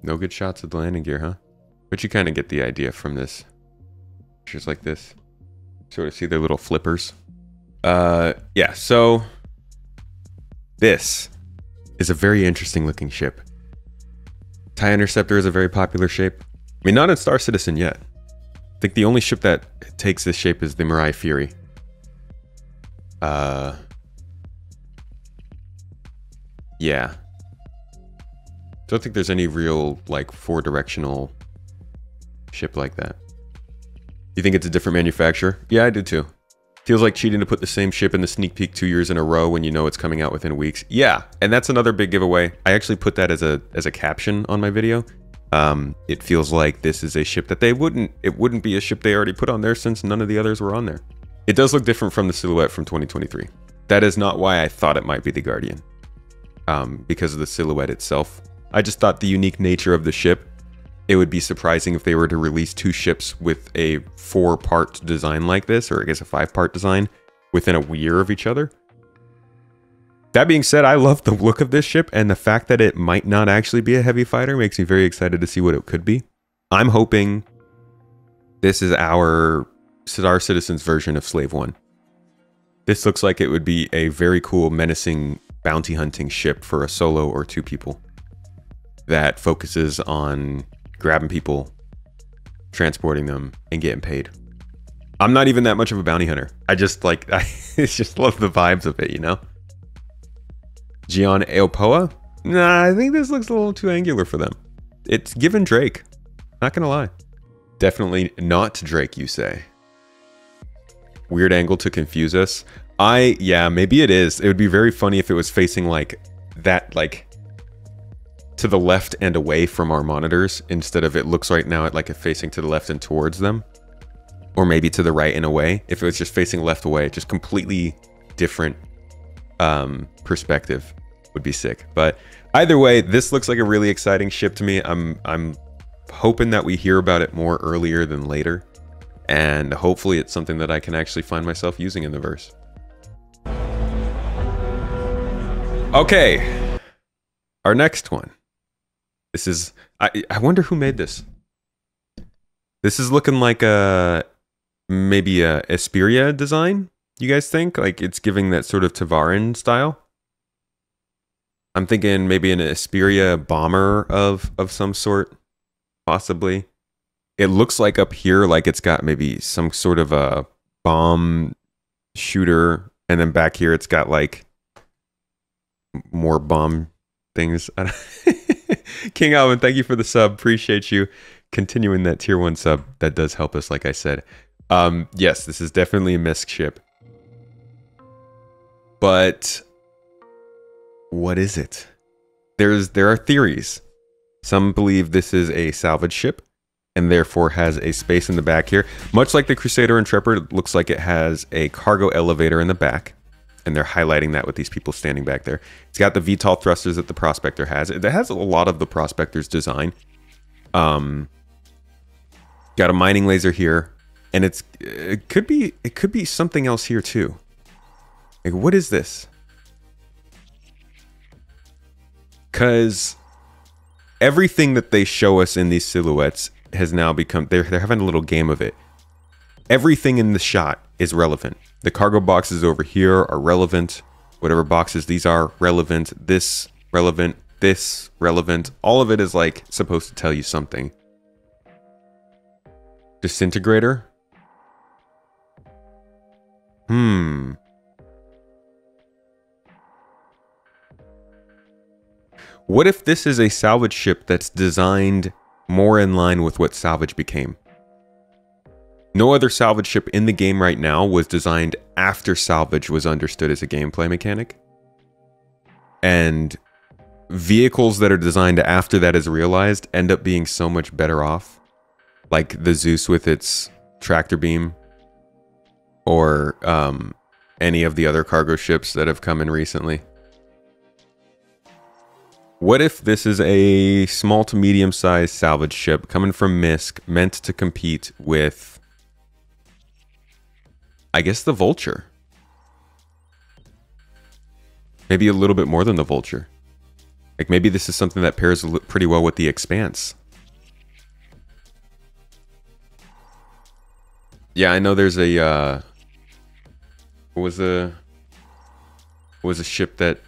No good shots of the landing gear, huh? But you kind of get the idea from this. Pictures like this. Sort of see their little flippers. Yeah, so this is a very interesting looking ship. TIE Interceptor is a very popular shape. I mean, not in Star Citizen yet. I think the only ship that takes this shape is the Mirai Fury. Yeah. Don't think there's any real, like, 4-directional ship like that. You think it's a different manufacturer? Yeah, I do too. Feels like cheating to put the same ship in the sneak peek 2 years in a row when you know it's coming out within weeks. Yeah, and that's another big giveaway. I actually put that as a caption on my video. It feels like this is a ship that it wouldn't be a ship they already put on there since none of the others were on there. It does look different from the silhouette from 2023. That is not why I thought it might be the Guardian. Because of the silhouette itself. I just thought the unique nature of the ship, it would be surprising if they were to release 2 ships with a 4-part design like this, or I guess a 5-part design, within a year of each other. That being said, I love the look of this ship, and the fact that it might not actually be a heavy fighter makes me very excited to see what it could be. I'm hoping this is our Star Citizen's version of Slave One. This looks like it would be a very cool, menacing, bounty hunting ship for a solo or 2 people that focuses on grabbing people, transporting them, and getting paid. I'm not even that much of a bounty hunter. I just like, I just love the vibes of it, you know? Gian Aopoa? Nah, I think this looks a little too angular for them. It's given Drake. Not gonna lie. Definitely not Drake, you say. Weird angle to confuse us. Yeah, maybe it is. It would be very funny if it was facing like that, like to the left and away from our monitors, instead of it looks right now at like it facing to the left and towards them, or maybe to the right and away. If it was just facing left away, just completely different perspective would be sick. But either way, this looks like a really exciting ship to me. I'm hoping that we hear about it more earlier than later, and hopefully it's something that I can actually find myself using in the verse. Okay, our next one. This is, I wonder who made this. This is looking like maybe a Esperia design, you guys think? Like it's giving that sort of Tavarin style? I'm thinking maybe an Esperia bomber of some sort, possibly. It looks like up here, like it's got maybe some sort of a bomb shooter, and then back here it's got like more bomb things. King Alvin, thank you for the sub. Appreciate you continuing that tier 1 sub. That does help us, like I said. Yes, this is definitely a misc ship. But what is it? There are theories. Some believe this is a salvage ship and therefore has a space in the back here. Much like the Crusader Intrepid, it looks like it has a cargo elevator in the back. And they're highlighting that with these people standing back there. It's got the VTOL thrusters that the Prospector has. It has a lot of the Prospector's design. Got a mining laser here, and it could be something else here too. Like, what is this? Because everything that they show us in these silhouettes has now become, they're having a little game of it. Everything in the shot is relevant. The cargo boxes over here are relevant. Whatever boxes these are, relevant. This, relevant. This, relevant. All of it is like supposed to tell you something. Disintegrator? What if this is a salvage ship that's designed more in line with what salvage became? No other salvage ship in the game right now was designed after salvage was understood as a gameplay mechanic. And vehicles that are designed after that is realized end up being so much better off. Like the Zeus with its tractor beam. Or any of the other cargo ships that have come in recently. What if this is a small to medium-sized salvage ship coming from MISC, meant to compete with, I guess, the Vulture? Maybe a little bit more than the Vulture. Like maybe this is something that pairs pretty well with the Expanse. Yeah, I know there's a what was a ship that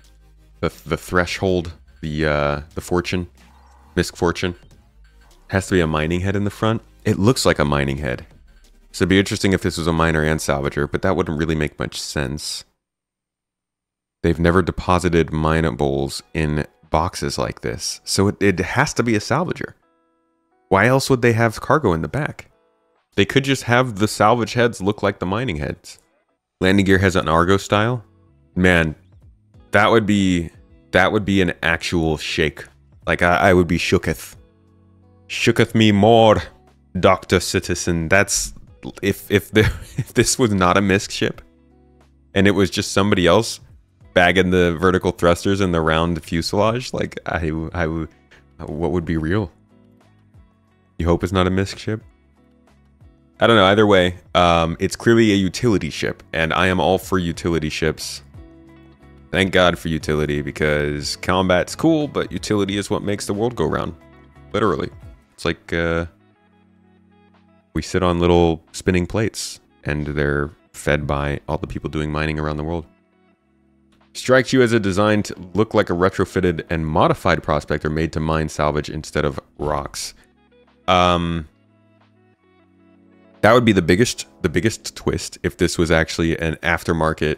the Threshold, the Fortune, MISC Fortune, has to be a mining head in the front. It looks like a mining head. So it'd be interesting if this was a miner and salvager, but that wouldn't really make much sense. They've never deposited minables in boxes like this, so it has to be a salvager. Why else would they have cargo in the back? They could just have the salvage heads look like the mining heads. Landing gear has an Argo style. Man, that would be an actual shake. Like I would be shooketh. Shooketh me more, Dr. Citizen. That's if this was not a MISC ship and it was just somebody else bagging the vertical thrusters and the round fuselage, like what would be real? You hope it's not a MISC ship? I don't know. Either way, it's clearly a utility ship, and I am all for utility ships. Thank God for utility, because combat's cool, but utility is what makes the world go round. Literally. It's like we sit on little spinning plates, and they're fed by all the people doing mining around the world. Strikes you as a design to look like a retrofitted and modified prospector made to mine salvage instead of rocks. That would be the biggest twist if this was actually an aftermarket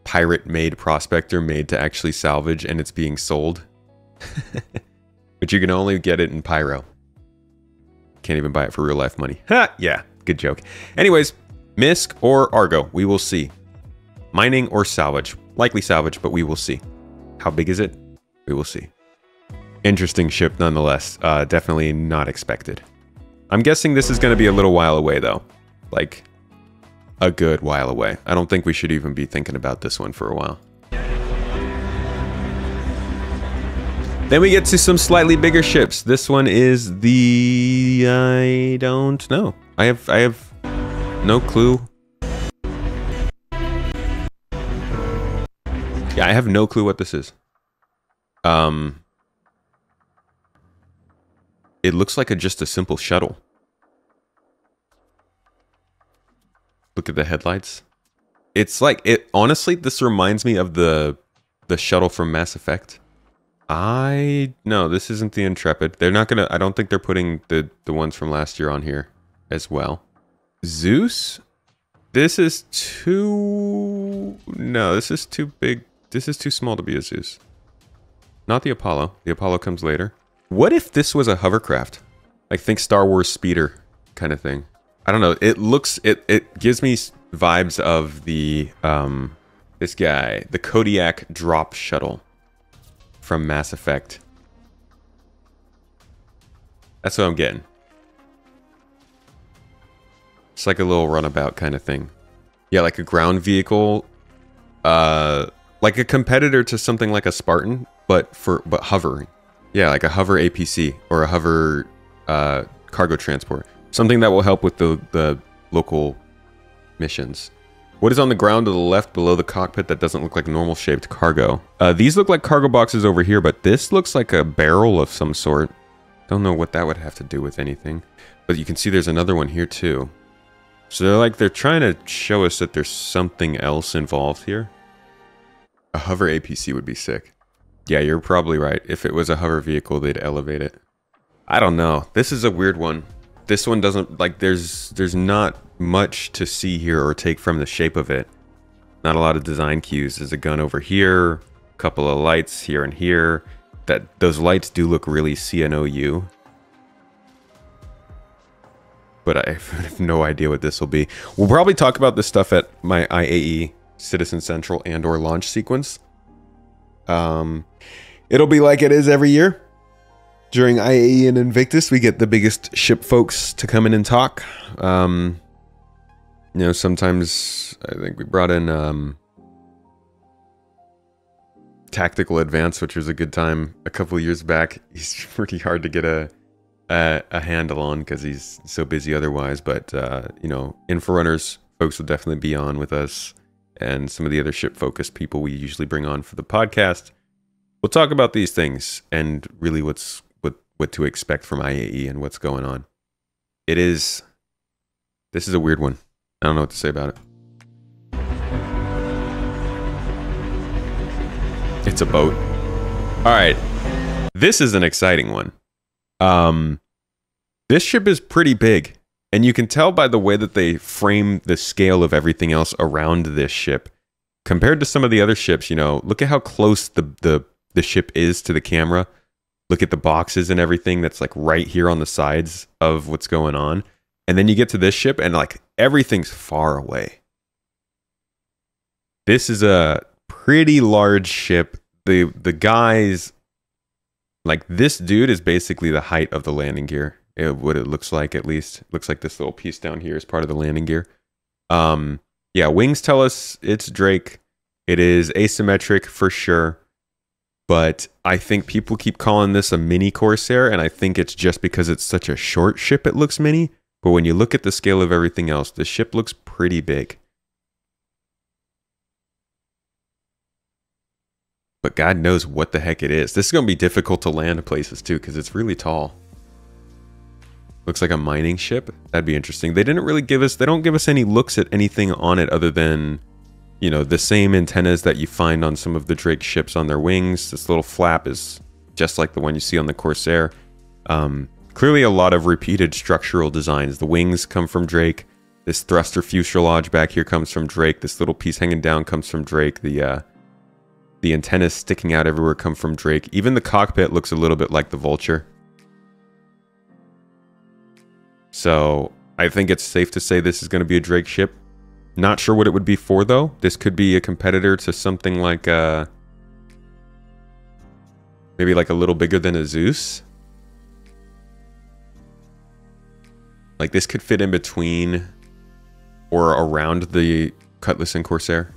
pirate-made prospector made to actually salvage and it's being sold. But you can only get it in pyro. Can't even buy it for real life money. Ha! Yeah, good joke. Anyways, MISC or Argo, we will see. Mining or salvage. Likely salvage, but we will see. How big is it? We will see. Interesting ship nonetheless. Definitely not expected. I'm guessing this is going to be a little while away though. Like a good while away. I don't think we should even be thinking about this one for a while. Then we get to some slightly bigger ships. This one is the... I don't know. I have no clue. Yeah, I have no clue what this is. It looks like just a simple shuttle. Look at the headlights. It's like honestly, this reminds me of the shuttle from Mass Effect. No, this isn't the Intrepid. They're not gonna. I don't think they're putting the ones from last year on here as well. Zeus. This is too. No, this is too big. This is too small to be a Zeus. Not the Apollo. The Apollo comes later. What if this was a hovercraft? Like think Star Wars speeder kind of thing. I don't know. It looks. It gives me vibes of the this guy, the Kodiak drop shuttle from Mass Effect. That's what I'm getting. It's like a little runabout kind of thing. Yeah, like a ground vehicle. Like a competitor to something like a Spartan, but hovering. Yeah, like a hover APC or a hover cargo transport. Something that will help with the local missions. What is on the ground to the left below the cockpit that doesn't look like normal shaped cargo? These look like cargo boxes over here, but this looks like a barrel of some sort. Don't know what that would have to do with anything. But you can see there's another one here too. So they're trying to show us that there's something else involved here. A hover APC would be sick. Yeah, you're probably right. If it was a hover vehicle, they'd elevate it. I don't know. This is a weird one. This one doesn't, like, there's not much to see here or take from the shape of it. Not a lot of design cues. There's a gun over here, a couple of lights here and here. Those lights do look really CNOU. But I have no idea what this will be. We'll probably talk about this stuff at my IAE Citizen Central and or launch sequence. It'll be like it is every year. During IAE and Invictus, we get the biggest ship folks to come in and talk. You know, sometimes I think we brought in Tactical Advance, which was a good time a couple of years back. He's pretty hard to get a handle on because he's so busy otherwise. But you know, Inforunners folks will definitely be on with us, and some of the other ship-focused people we usually bring on for the podcast. We'll talk about these things and really what to expect from IAE and what's going on. This is a weird one. I don't know what to say about it. It's a boat. All right. This is an exciting one. This ship is pretty big, and you can tell by the way that they frame the scale of everything else around this ship. Compared to some of the other ships, you know, look at how close the ship is to the camera. Look at the boxes and everything that's like right here on the sides of what's going on. And then you get to this ship and like everything's far away. This is a pretty large ship. The guys, like this dude is basically the height of the landing gear. What it looks like, at least. It looks like this little piece down here is part of the landing gear. Yeah, wings tell us it's Drake. It is asymmetric for sure. But I think people keep calling this a mini Corsair, and I think it's just because it's such a short ship it looks mini. But when you look at the scale of everything else, the ship looks pretty big. But God knows what the heck it is. This is going to be difficult to land places too, because it's really tall. Looks like a mining ship. That'd be interesting. They didn't really give us, they don't give us any looks at anything on it other than, you know, the same antennas that you find on some of the Drake ships on their wings. This little flap is just like the one you see on the Corsair. Clearly a lot of repeated structural designs. The wings come from Drake. This thruster fuselage back here comes from Drake. This little piece hanging down comes from Drake. The antennas sticking out everywhere come from Drake. Even the cockpit looks a little bit like the Vulture. So I think it's safe to say this is going to be a Drake ship. Not sure what it would be for, though. This could be a competitor to something like maybe like a little bigger than a Zeus. Like this could fit in between or around the Cutlass and Corsair.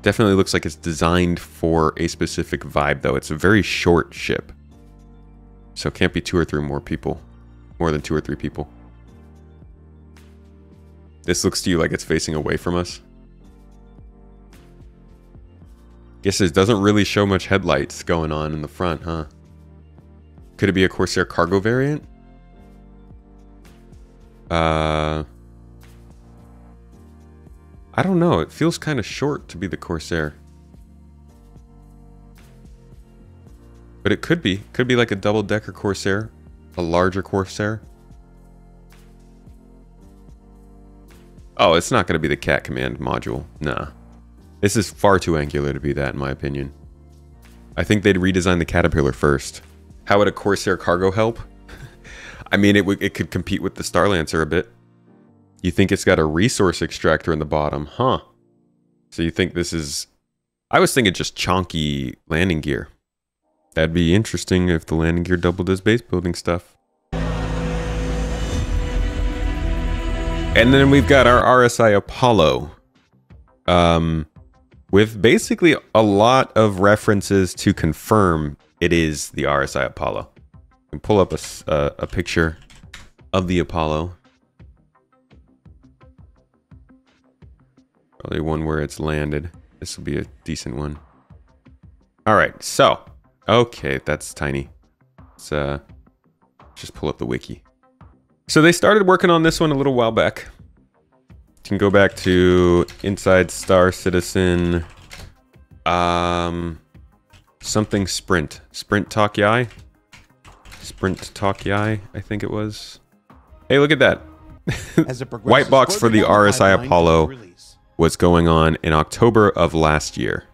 Definitely looks like it's designed for a specific vibe, though. It's a very short ship. So it can't be 2 or 3 more people. More than 2 or 3 people. This looks to you like it's facing away from us. Guess it doesn't really show much headlights going on in the front, huh? Could it be a Corsair cargo variant? I don't know. It feels kind of short to be the Corsair. But it could be. Could be like a double-decker Corsair. A larger Corsair. Oh, it's not going to be the Cat Command module. Nah. This is far too angular to be that, in my opinion. I think they'd redesign the Caterpillar first. How would a Corsair cargo help? I mean, it could compete with the Starlancer a bit. You think it's got a resource extractor in the bottom, huh? So you think this is... I was thinking just chonky landing gear. That'd be interesting if the landing gear doubled as base building stuff. And then we've got our RSI Apollo. With basically a lot of references to confirm it is the RSI Apollo. You can pull up a picture of the Apollo. Probably one where it's landed. This will be a decent one. All right, so okay, that's tiny. Let's just pull up the wiki. So they started working on this one a little while back. You can go back to Inside Star Citizen, something Sprint Talk Yai, I think it was. Hey, look at that. White box for the RSI Apollo was going on in October of last year.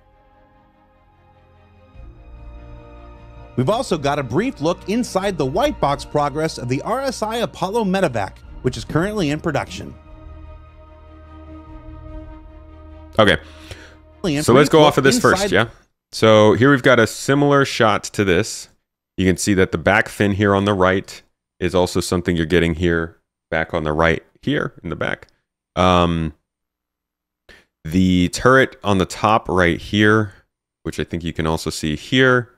We've also got a brief look inside the white box progress of the RSI Apollo Medevac, which is currently in production. Okay, so let's go off of this first, yeah? So here we've got a similar shot to this. You can see that the back fin here on the right is also something you're getting here, back on the right here in the back. The turret on the top right here, which I think you can also see here,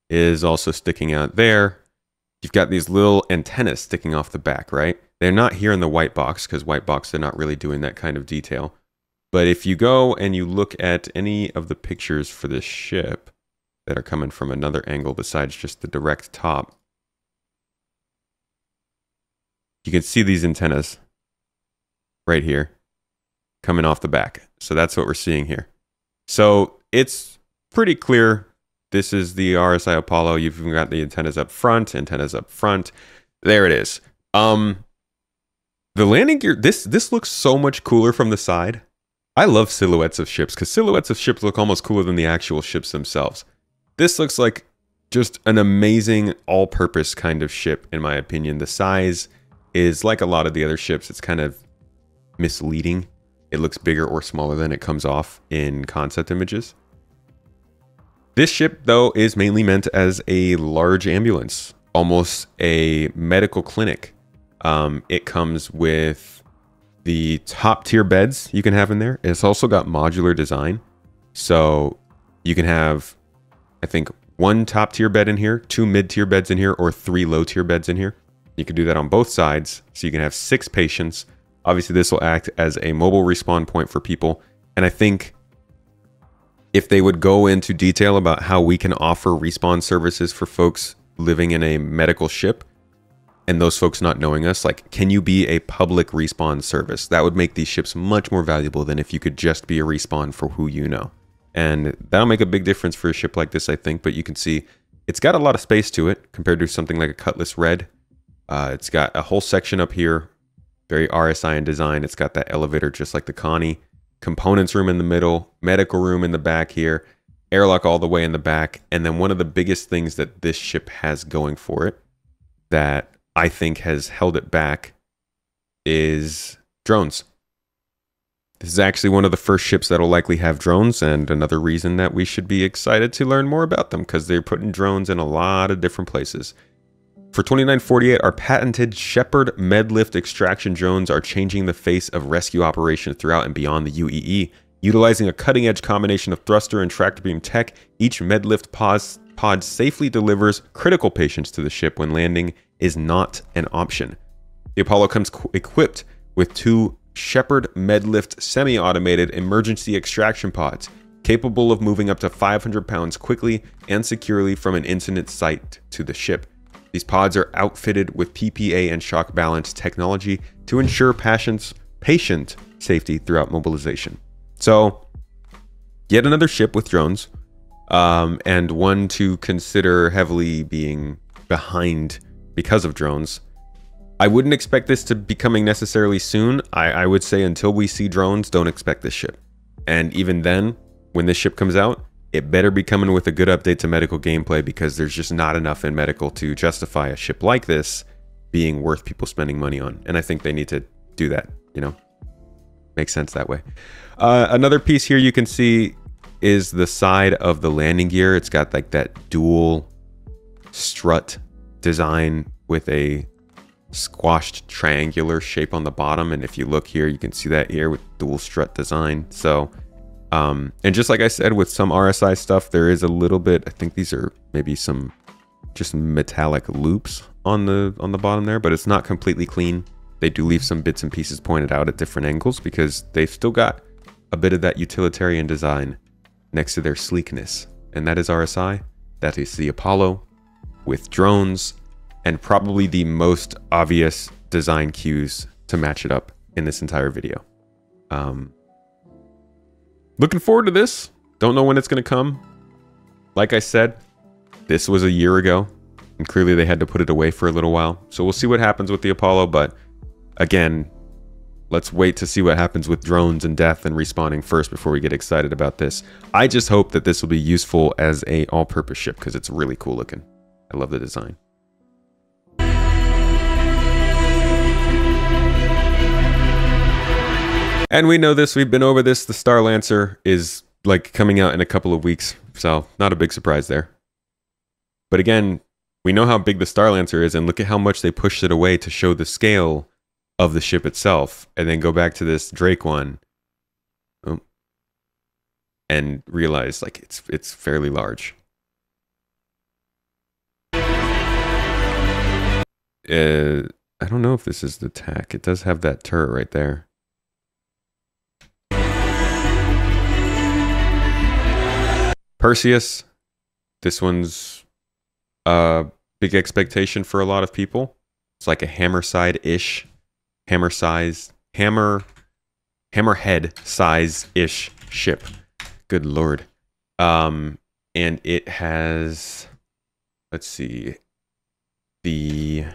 is also sticking out there. You've got these little antennas sticking off the back, right? They're not here in the white box because white box, they're not really doing that kind of detail. But if you go and you look at any of the pictures for this ship that are coming from another angle besides just the direct top, you can see these antennas right here coming off the back. So that's what we're seeing here. So it's pretty clear this is the RSI Apollo. You've even got the antennas up front. There it is. The landing gear, this looks so much cooler from the side. I love silhouettes of ships because silhouettes of ships look almost cooler than the actual ships themselves. This looks like just an amazing all-purpose kind of ship, in my opinion. The size is like a lot of the other ships. It's kind of misleading. It looks bigger or smaller than it comes off in concept images. This ship, though, is mainly meant as a large ambulance, almost a medical clinic. It comes with the top tier beds you can have in there. It's also got modular design. So you can have, I think, 1 top tier bed in here, 2 mid tier beds in here, or 3 low tier beds in here. You can do that on both sides. So you can have 6 patients. Obviously, this will act as a mobile respawn point for people. And I think if they would go into detail about how we can offer respawn services for folks living in a medical ship, and those folks not knowing us, like, can you be a public respawn service? That would make these ships much more valuable than if you could just be a respawn for who you know. And that'll make a big difference for a ship like this, I think. But you can see it's got a lot of space to it compared to something like a Cutlass Red. It's got a whole section up here, very RSI in design. It's got that elevator just like the Connie. Components room in the middle, medical room in the back here, airlock all the way in the back. And then one of the biggest things that this ship has going for it that I think has held it back is drones. This is actually one of the first ships that will likely have drones, and another reason that we should be excited to learn more about them, because they're putting drones in a lot of different places. For 2948, our patented Shepherd Medlift extraction drones are changing the face of rescue operations throughout and beyond the UEE. Utilizing a cutting-edge combination of thruster and tractor beam tech, each Medlift pod safely delivers critical patients to the ship when landing is not an option. The Apollo comes equipped with 2 Shepherd Medlift semi-automated emergency extraction pods, capable of moving up to 500 pounds quickly and securely from an incident site to the ship. These pods are outfitted with PPA and shock balance technology to ensure patient safety throughout mobilization. So, yet another ship with drones, and one to consider heavily being behind because of drones. I wouldn't expect this to be coming necessarily soon. I would say until we see drones, don't expect this ship. And even then, when this ship comes out, it better be coming with a good update to medical gameplay, because there's just not enough in medical to justify a ship like this being worth people spending money on. And I think they need to do that, you know? Makes sense that way. Another piece here you can see is the side of the landing gear. It's got like that dual strut design with a squashed triangular shape on the bottom, and if you look here you can see that here with dual strut design. So and just like I said with some RSI stuff, there is a little bit, I think these are maybe some just metallic loops on the bottom there, but it's not completely clean. They do leave some bits and pieces pointed out at different angles because they've still got a bit of that utilitarian design next to their sleekness, and that is RSI. That is the Apollo with drones and probably the most obvious design cues to match it up in this entire video. Looking forward to this. Don't know when it's going to come. Like I said, this was a year ago, and clearly they had to put it away for a little while. So we'll see what happens with the Apollo, but again, let's wait to see what happens with drones and death and respawning first before we get excited about this. I just hope that this will be useful as a all-purpose ship, because it's really cool looking. I love the design. And we know this, we've been over this. The Star Lancer is like coming out in a couple of weeks, so not a big surprise there. But again, we know how big the Star Lancer is, and look at how much they pushed it away to show the scale of the ship itself, and then go back to this Drake one and realize like it's fairly large. I don't know if this is the TAC. It does have that turret right there. Perseus, this one's a big expectation for a lot of people. It's like a hammerhead size-ish ship. Good lord. And it has, let's see, the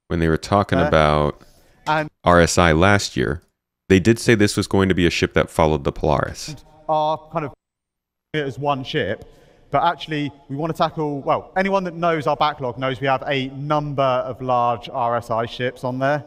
when they were talking about RSI last year, they did say this was going to be a ship that followed the Polaris. Are kind of as one ship, but actually we want to tackle, well, anyone that knows our backlog knows we have a number of large RSI ships on there.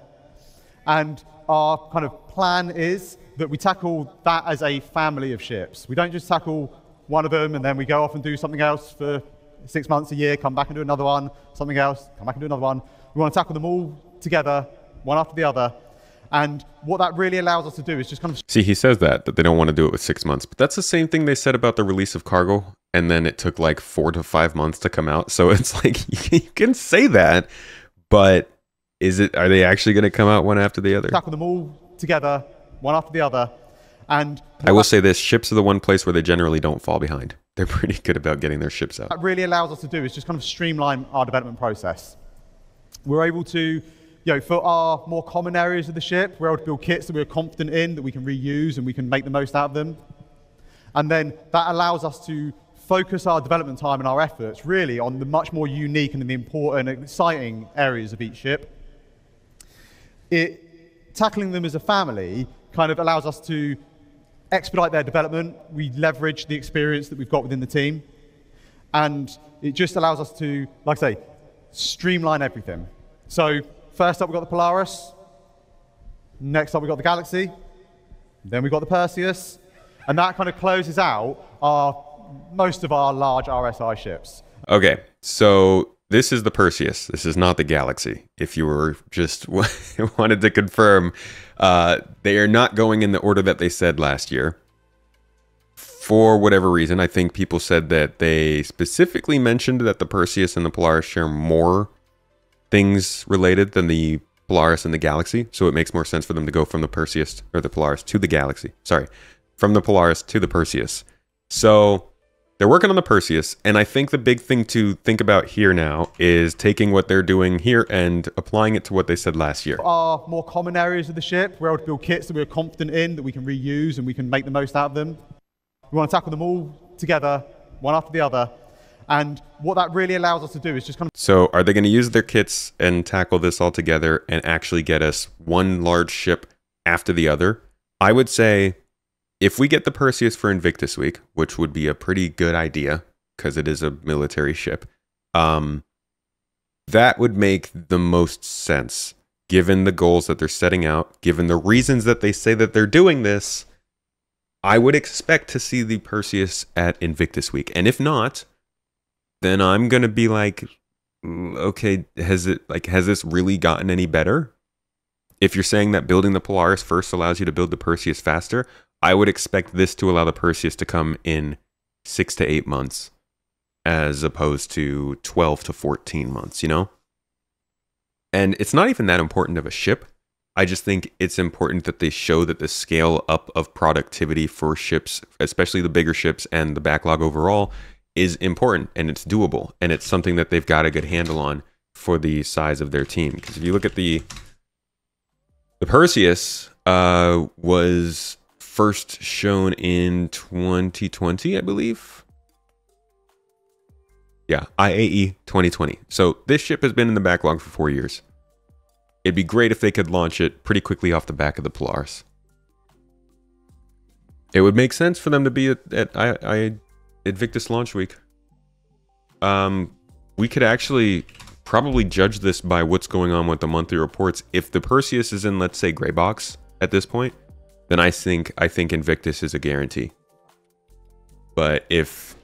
And our kind of plan is that we tackle that as a family of ships. We don't just tackle one of them and then we go off and do something else for 6 months, a year, come back and do another one, something else, come back and do another one. We want to tackle them all together, one after the other. And what that really allows us to do is just kind of... See, he says that they don't want to do it with 6 months, but that's the same thing they said about the release of Cargo, and then it took like 4 to 5 months to come out. So it's like, you can say that, but are they actually going to come out one after the other? Tackle them all together, one after the other. And I will say this, ships are the one place where they generally don't fall behind. They're pretty good about getting their ships out. What that really allows us to do is just kind of streamline our development process. We're able to, for our more common areas of the ship, we're able to build kits that we're confident in, that we can reuse and we can make the most out of them. And then that allows us to focus our development time and our efforts really on the much more unique and the important and exciting areas of each ship. Tackling them as a family kind of allows us to expedite their development. We leverage the experience that we've got within the team. And it just allows us to, like I say, streamline everything. So first up, we've got the Polaris. Next up, we've got the Galaxy. Then we've got the Perseus. And that kind of closes out most of our large RSI ships. Okay, so this is the Perseus. This is not the Galaxy. If you were just wanted to confirm, they are not going in the order that they said last year. For whatever reason, I think people said that they specifically mentioned that the Perseus and the Polaris share more things related than the Polaris and the Galaxy. So it makes more sense for them to go from the Perseus or the Polaris to the Galaxy. Sorry, from the Polaris to the Perseus. So they're working on the Perseus, and I think the big thing to think about here now is taking what they're doing here and applying it to what they said last year. Our more common areas of the ship, we're able to build kits that we're confident in, that we can reuse and we can make the most out of them. We want to tackle them all together, one after the other. And what that really allows us to do is just kind of... So are they going to use their kits and tackle this all together and actually get us one large ship after the other? I would say if we get the Perseus for Invictus Week, which would be a pretty good idea because it is a military ship, that would make the most sense given the goals that they're setting out, given the reasons that they say that they're doing this. I would expect to see the Perseus at Invictus Week. And if not, then I'm going to be like, okay, has this really gotten any better? If you're saying that building the Polaris first allows you to build the Perseus faster, I would expect this to allow the Perseus to come in 6 to 8 months as opposed to 12 to 14 months, you know? And it's not even that important of a ship. I just think it's important that they show that the scale up of productivity for ships, especially the bigger ships and the backlog overall, is important and it's doable. And it's something that they've got a good handle on for the size of their team. Because if you look at the Perseus was first shown in 2020, I believe. Yeah, IAE 2020. So this ship has been in the backlog for 4 years. It'd be great if they could launch it pretty quickly off the back of the Polaris. It would make sense for them to be at Invictus launch week. We could actually probably judge this by what's going on with the monthly reports. If the Perseus is in, let's say, gray box at this point, then I think Invictus is a guarantee. But if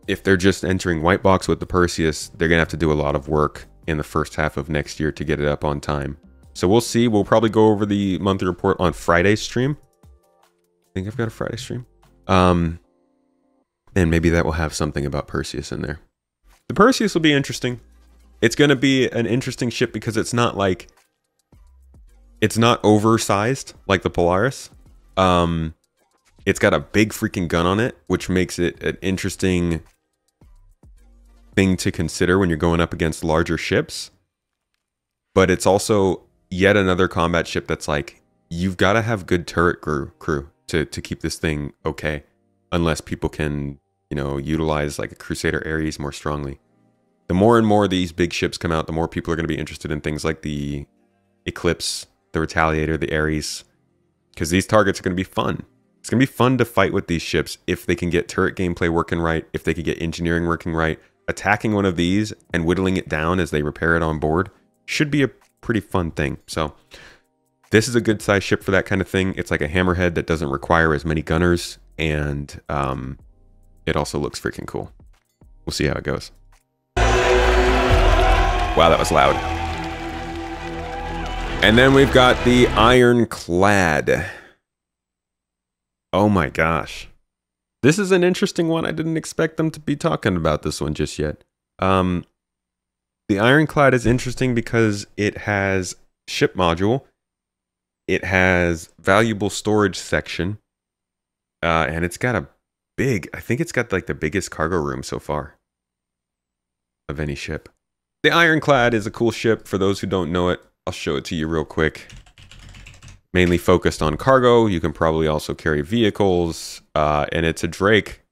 they're just entering white box with the Perseus, they're gonna have to do a lot of work in the first half of next year to get it up on time. So we'll see. We'll probably go over the monthly report on Friday's stream. I think I've got a Friday stream. And maybe that will have something about Perseus in there. The Perseus will be interesting. It's going to be an interesting ship because it's not like... It's not oversized like the Polaris. It's got a big freaking gun on it, which makes it an interesting thing to consider when you're going up against larger ships. But it's also yet another combat ship that's like, you've got to have good turret crew to keep this thing okay. Unless people can, you know, utilize like a Crusader Ares more strongly. The more and more these big ships come out, the more people are going to be interested in things like the Eclipse, the Retaliator, the Ares. Because these targets are going to be fun. It's going to be fun to fight with these ships if they can get turret gameplay working right, if they can get engineering working right. Attacking one of these and whittling it down as they repair it on board should be a pretty fun thing. So this is a good size ship for that kind of thing. It's like a hammerhead that doesn't require as many gunners, and it also looks freaking cool. We'll see how it goes. Wow, that was loud. And then we've got the Ironclad. Oh my gosh. This is an interesting one. I didn't expect them to be talking about this one just yet. The Ironclad is interesting because it has ship module. It has valuable storage section. And it's got a big, I think it's got like the biggest cargo room so far of any ship. The Ironclad is a cool ship. For those who don't know it, I'll show it to you real quick. Mainly focused on cargo. You can probably also carry vehicles. And it's a Drake.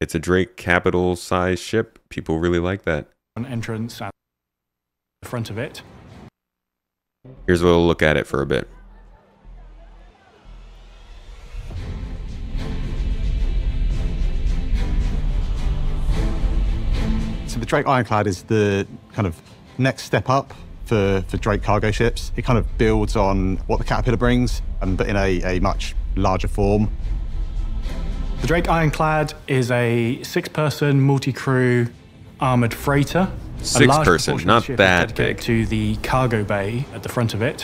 It's a Drake capital size ship. People really like that. An entrance at the front of it. Here's a little look at it for a bit. So the Drake Ironclad is the kind of next step up for Drake cargo ships. It kind of builds on what the Caterpillar brings, but in a much larger form. The Drake Ironclad is a 6-person multi-crew armoured freighter. 6-person, not that big. To the cargo bay at the front of it,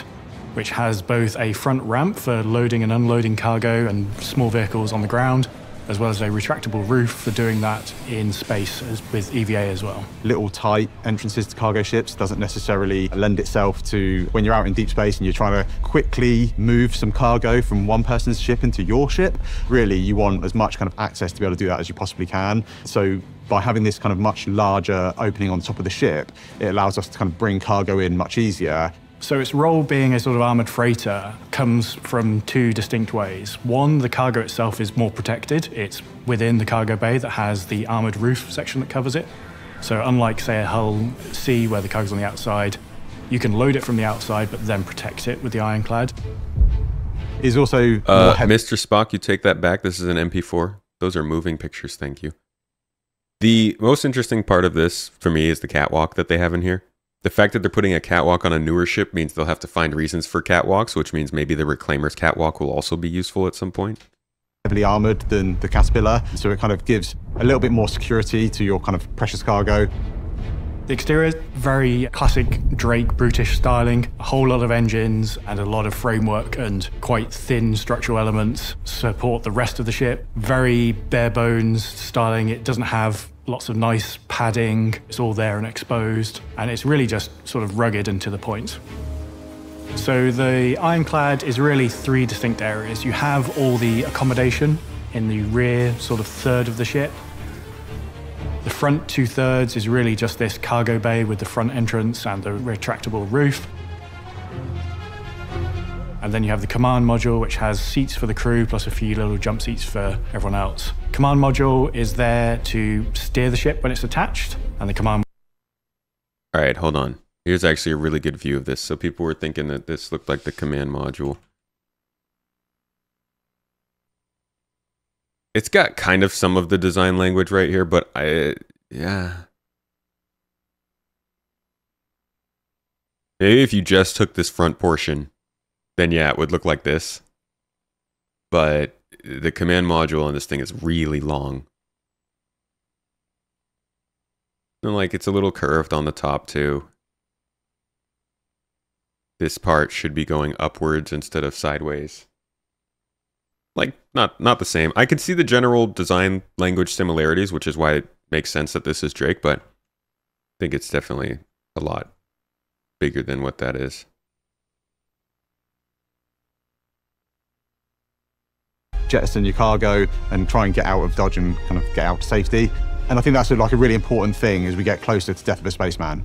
which has both a front ramp for loading and unloading cargo and small vehicles on the ground, as well as a retractable roof for doing that in space with EVA as well. Little tight entrances to cargo ships doesn't necessarily lend itself to when you're out in deep space and you're trying to quickly move some cargo from one person's ship into your ship. Really, you want as much kind of access to be able to do that as you possibly can. So by having this kind of much larger opening on top of the ship, it allows us to kind of bring cargo in much easier. So its role being a sort of armoured freighter comes from 2 distinct ways. One, the cargo itself is more protected. It's within the cargo bay that has the armoured roof section that covers it. So unlike, say, a Hull C where the cargo's on the outside, you can load it from the outside but then protect it with the Ironclad. Is also Mr. Spock, you take that back. This is an MP4. Those are moving pictures, thank you. The most interesting part of this, for me, is the catwalk that they have in here. The fact that they're putting a catwalk on a newer ship means they'll have to find reasons for catwalks, which means maybe the Reclaimer's catwalk will also be useful at some point. Heavily armoured than the Caterpillar, so it kind of gives a little bit more security to your kind of precious cargo. The exterior is very classic Drake brutish styling, a whole lot of engines and a lot of framework and quite thin structural elements support the rest of the ship. Very bare bones styling. It doesn't have lots of nice padding. It's all there and exposed, and it's really just sort of rugged and to the point. So the Ironclad is really 3 distinct areas. You have all the accommodation in the rear sort of third of the ship. The front 2/3 is really just this cargo bay with the front entrance and the retractable roof. And then you have the command module, which has seats for the crew, plus a few little jump seats for everyone else. Command module is there to steer the ship when it's attached, and the command... All right, hold on. Here's actually a really good view of this. So people were thinking that this looked like the command module. It's got kind of some of the design language right here, but yeah. Maybe if you just took this front portion, then yeah, it would look like this. But the command module on this thing is really long. And like, it's a little curved on the top too. This part should be going upwards instead of sideways. Like, not the same. I can see the general design language similarities, which is why it makes sense that this is Drake, but I think it's definitely a lot bigger than what that is. Jettison your cargo and try and get out of dodge and kind of get out to safety. And I think that's like a really important thing as we get closer to Death of a Spaceman.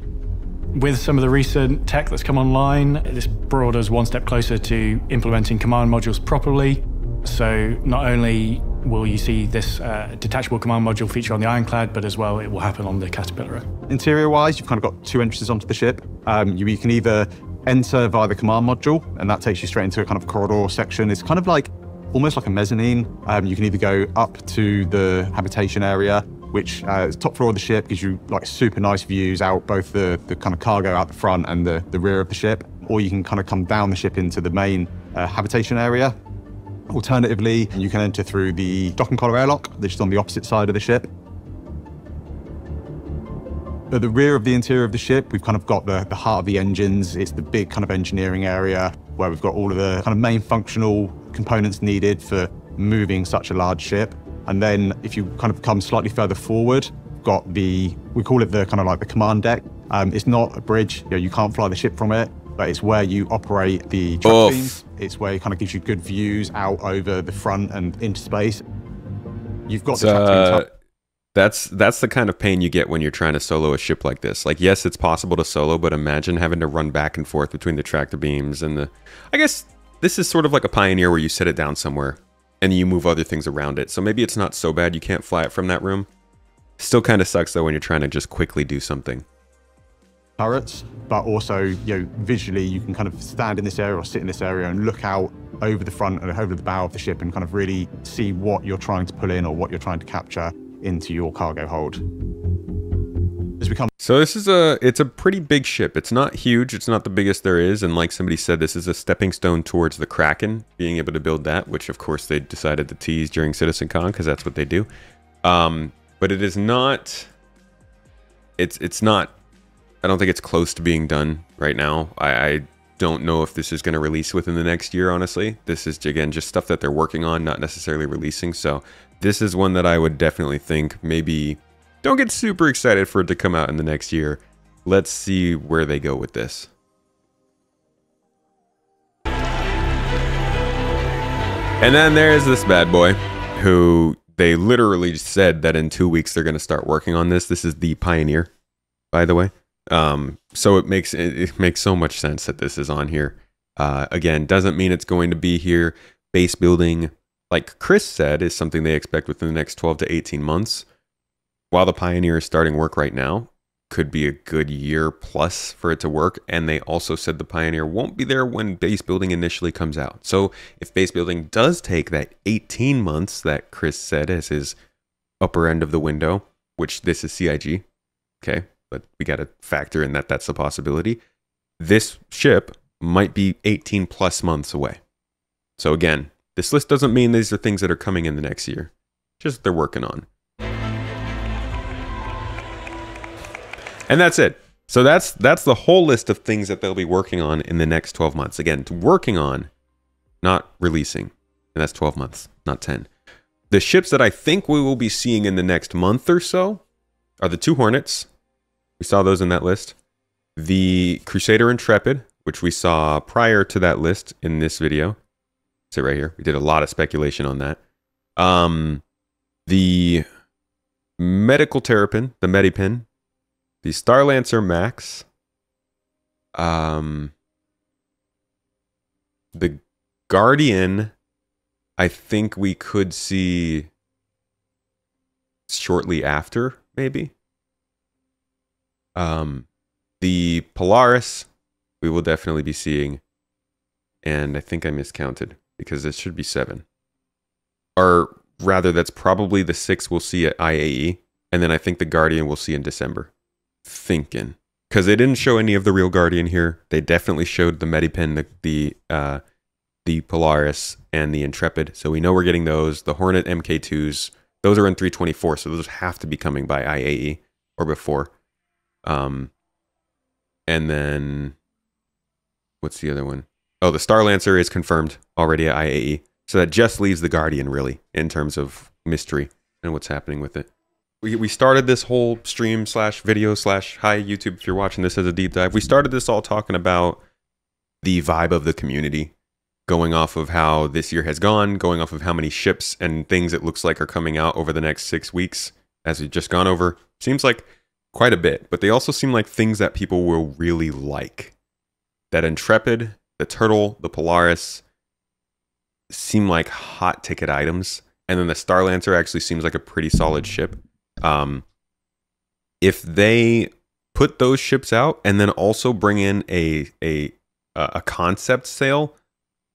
With some of the recent tech that's come online, this brought us one step closer to implementing command modules properly. So not only will you see this detachable command module feature on the Ironclad, but as well it will happen on the Caterpillar. Interior-wise, you've kind of got 2 entrances onto the ship. You can either enter via the command module, and that takes you straight into a kind of corridor section. It's kind of like almost like a mezzanine. You can either go up to the habitation area, which is top floor of the ship, gives you like super nice views out both the kind of cargo out the front and the rear of the ship, or you can kind of come down the ship into the main habitation area. Alternatively, you can enter through the dock and collar airlock, which is on the opposite side of the ship. At the rear of the interior of the ship, we've kind of got the heart of the engines. It's the big kind of engineering area where we've got all of the kind of main functional components needed for moving such a large ship. And then if you kind of come slightly further forward, we've got we call it the kind of like the command deck. It's not a bridge, you can't fly the ship from it, but it's where you operate the track beams. It's where it kind of gives you good views out over the front and into space. You've got the track beams. That's the kind of pain you get when you're trying to solo a ship like this. Like, yes, it's possible to solo, but imagine having to run back and forth between the tractor beams and the... I guess this is sort of like a Pioneer where you set it down somewhere and you move other things around it. So maybe it's not so bad you can't fly it from that room. Still kind of sucks though when you're trying to just quickly do something. Turrets, but also, visually you can kind of stand in this area or sit in this area and look out over the front and over the bow of the ship and kind of really see what you're trying to pull in or what you're trying to capture into your cargo hold. has become. So this is it's a pretty big ship. It's not huge. It's not the biggest there is. And like somebody said, this is a stepping stone towards the Kraken, being able to build that, which of course they decided to tease during CitizenCon because that's what they do. But it is not, it's not, I don't think it's close to being done right now. I don't know if this is going to release within the next year, honestly. This is, again, just stuff that they're working on, not necessarily releasing. So this is one that I would definitely think maybe don't get super excited for it to come out in the next year. Let's see where they go with this. And then there's this bad boy who they literally said that in 2 weeks they're going to start working on this. This is the Pioneer, by the way. So it makes so much sense that this is on here. Again, doesn't mean it's going to be here. Base building, like Chris said, is something they expect within the next 12 to 18 months. While the Pioneer is starting work right now, could be a good year plus for it to work. And they also said the Pioneer won't be there when base building initially comes out. So if base building does take that 18 months that Chris said as his upper end of the window, which this is CIG, okay, but we got to factor in that that's a possibility. This ship might be 18 plus months away. So again, this list doesn't mean these are things that are coming in the next year. Just they're working on. And that's it. So that's the whole list of things that they'll be working on in the next 12 months. Again, working on, not releasing. And that's 12 months, not 10. The ships that I think we will be seeing in the next month or so are the 2 Hornets. We saw those in that list. The Crusader Intrepid, which we saw prior to that list in this video. It's right here. We did a lot of speculation on that. The Medical Terrapin, the Medipin. The Starlancer Max. The Guardian, I think we could see shortly after, maybe. The Polaris, we will definitely be seeing. And I think I miscounted because it should be 7. Or rather, that's probably the 6 we'll see at IAE. And then I think the Guardian we'll see in December. Thinking. Because they didn't show any of the real Guardian here. They definitely showed the Medipin, the Polaris, and the Intrepid. So we know we're getting those. The Hornet MK2s, those are in 324. So those have to be coming by IAE or before. And then, what's the other one? Oh, the Starlancer is confirmed already at IAE. So that just leaves the Guardian, really, in terms of mystery and what's happening with it. We started this whole stream / video / hi YouTube if you're watching this as a deep dive. We started this all talking about the vibe of the community, going off of how this year has gone, going off of how many ships and things it looks like are coming out over the next 6 weeks, as we've just gone over. Seems like quite a bit, but they also seem like things that people will really like. That Intrepid, the Turtle, the Polaris seem like hot ticket items, and then the Starlancer actually seems like a pretty solid ship. If they put those ships out and then also bring in a concept sale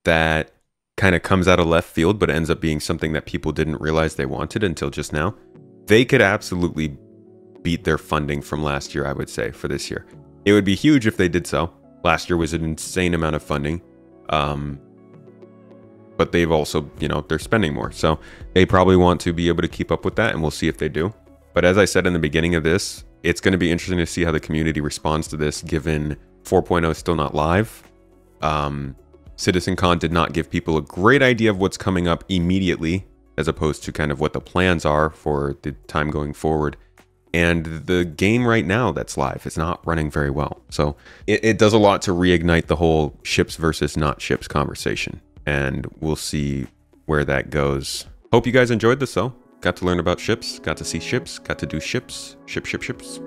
that kind of comes out of left field but ends up being something that people didn't realize they wanted until just now, they could absolutely beat their funding from last year, I would say, for this year. It would be huge if they did so. Last year was an insane amount of funding. But they've also, they're spending more. So they probably want to be able to keep up with that, and we'll see if they do. But as I said in the beginning of this, it's going to be interesting to see how the community responds to this, given 4.0 is still not live. CitizenCon did not give people a great idea of what's coming up immediately, as opposed to kind of what the plans are for the time going forward. And the game right now that's live is not running very well. So it does a lot to reignite the whole ships versus not ships conversation. And we'll see where that goes. Hope you guys enjoyed this though. Got to learn about ships, got to see ships, got to do ships, ships.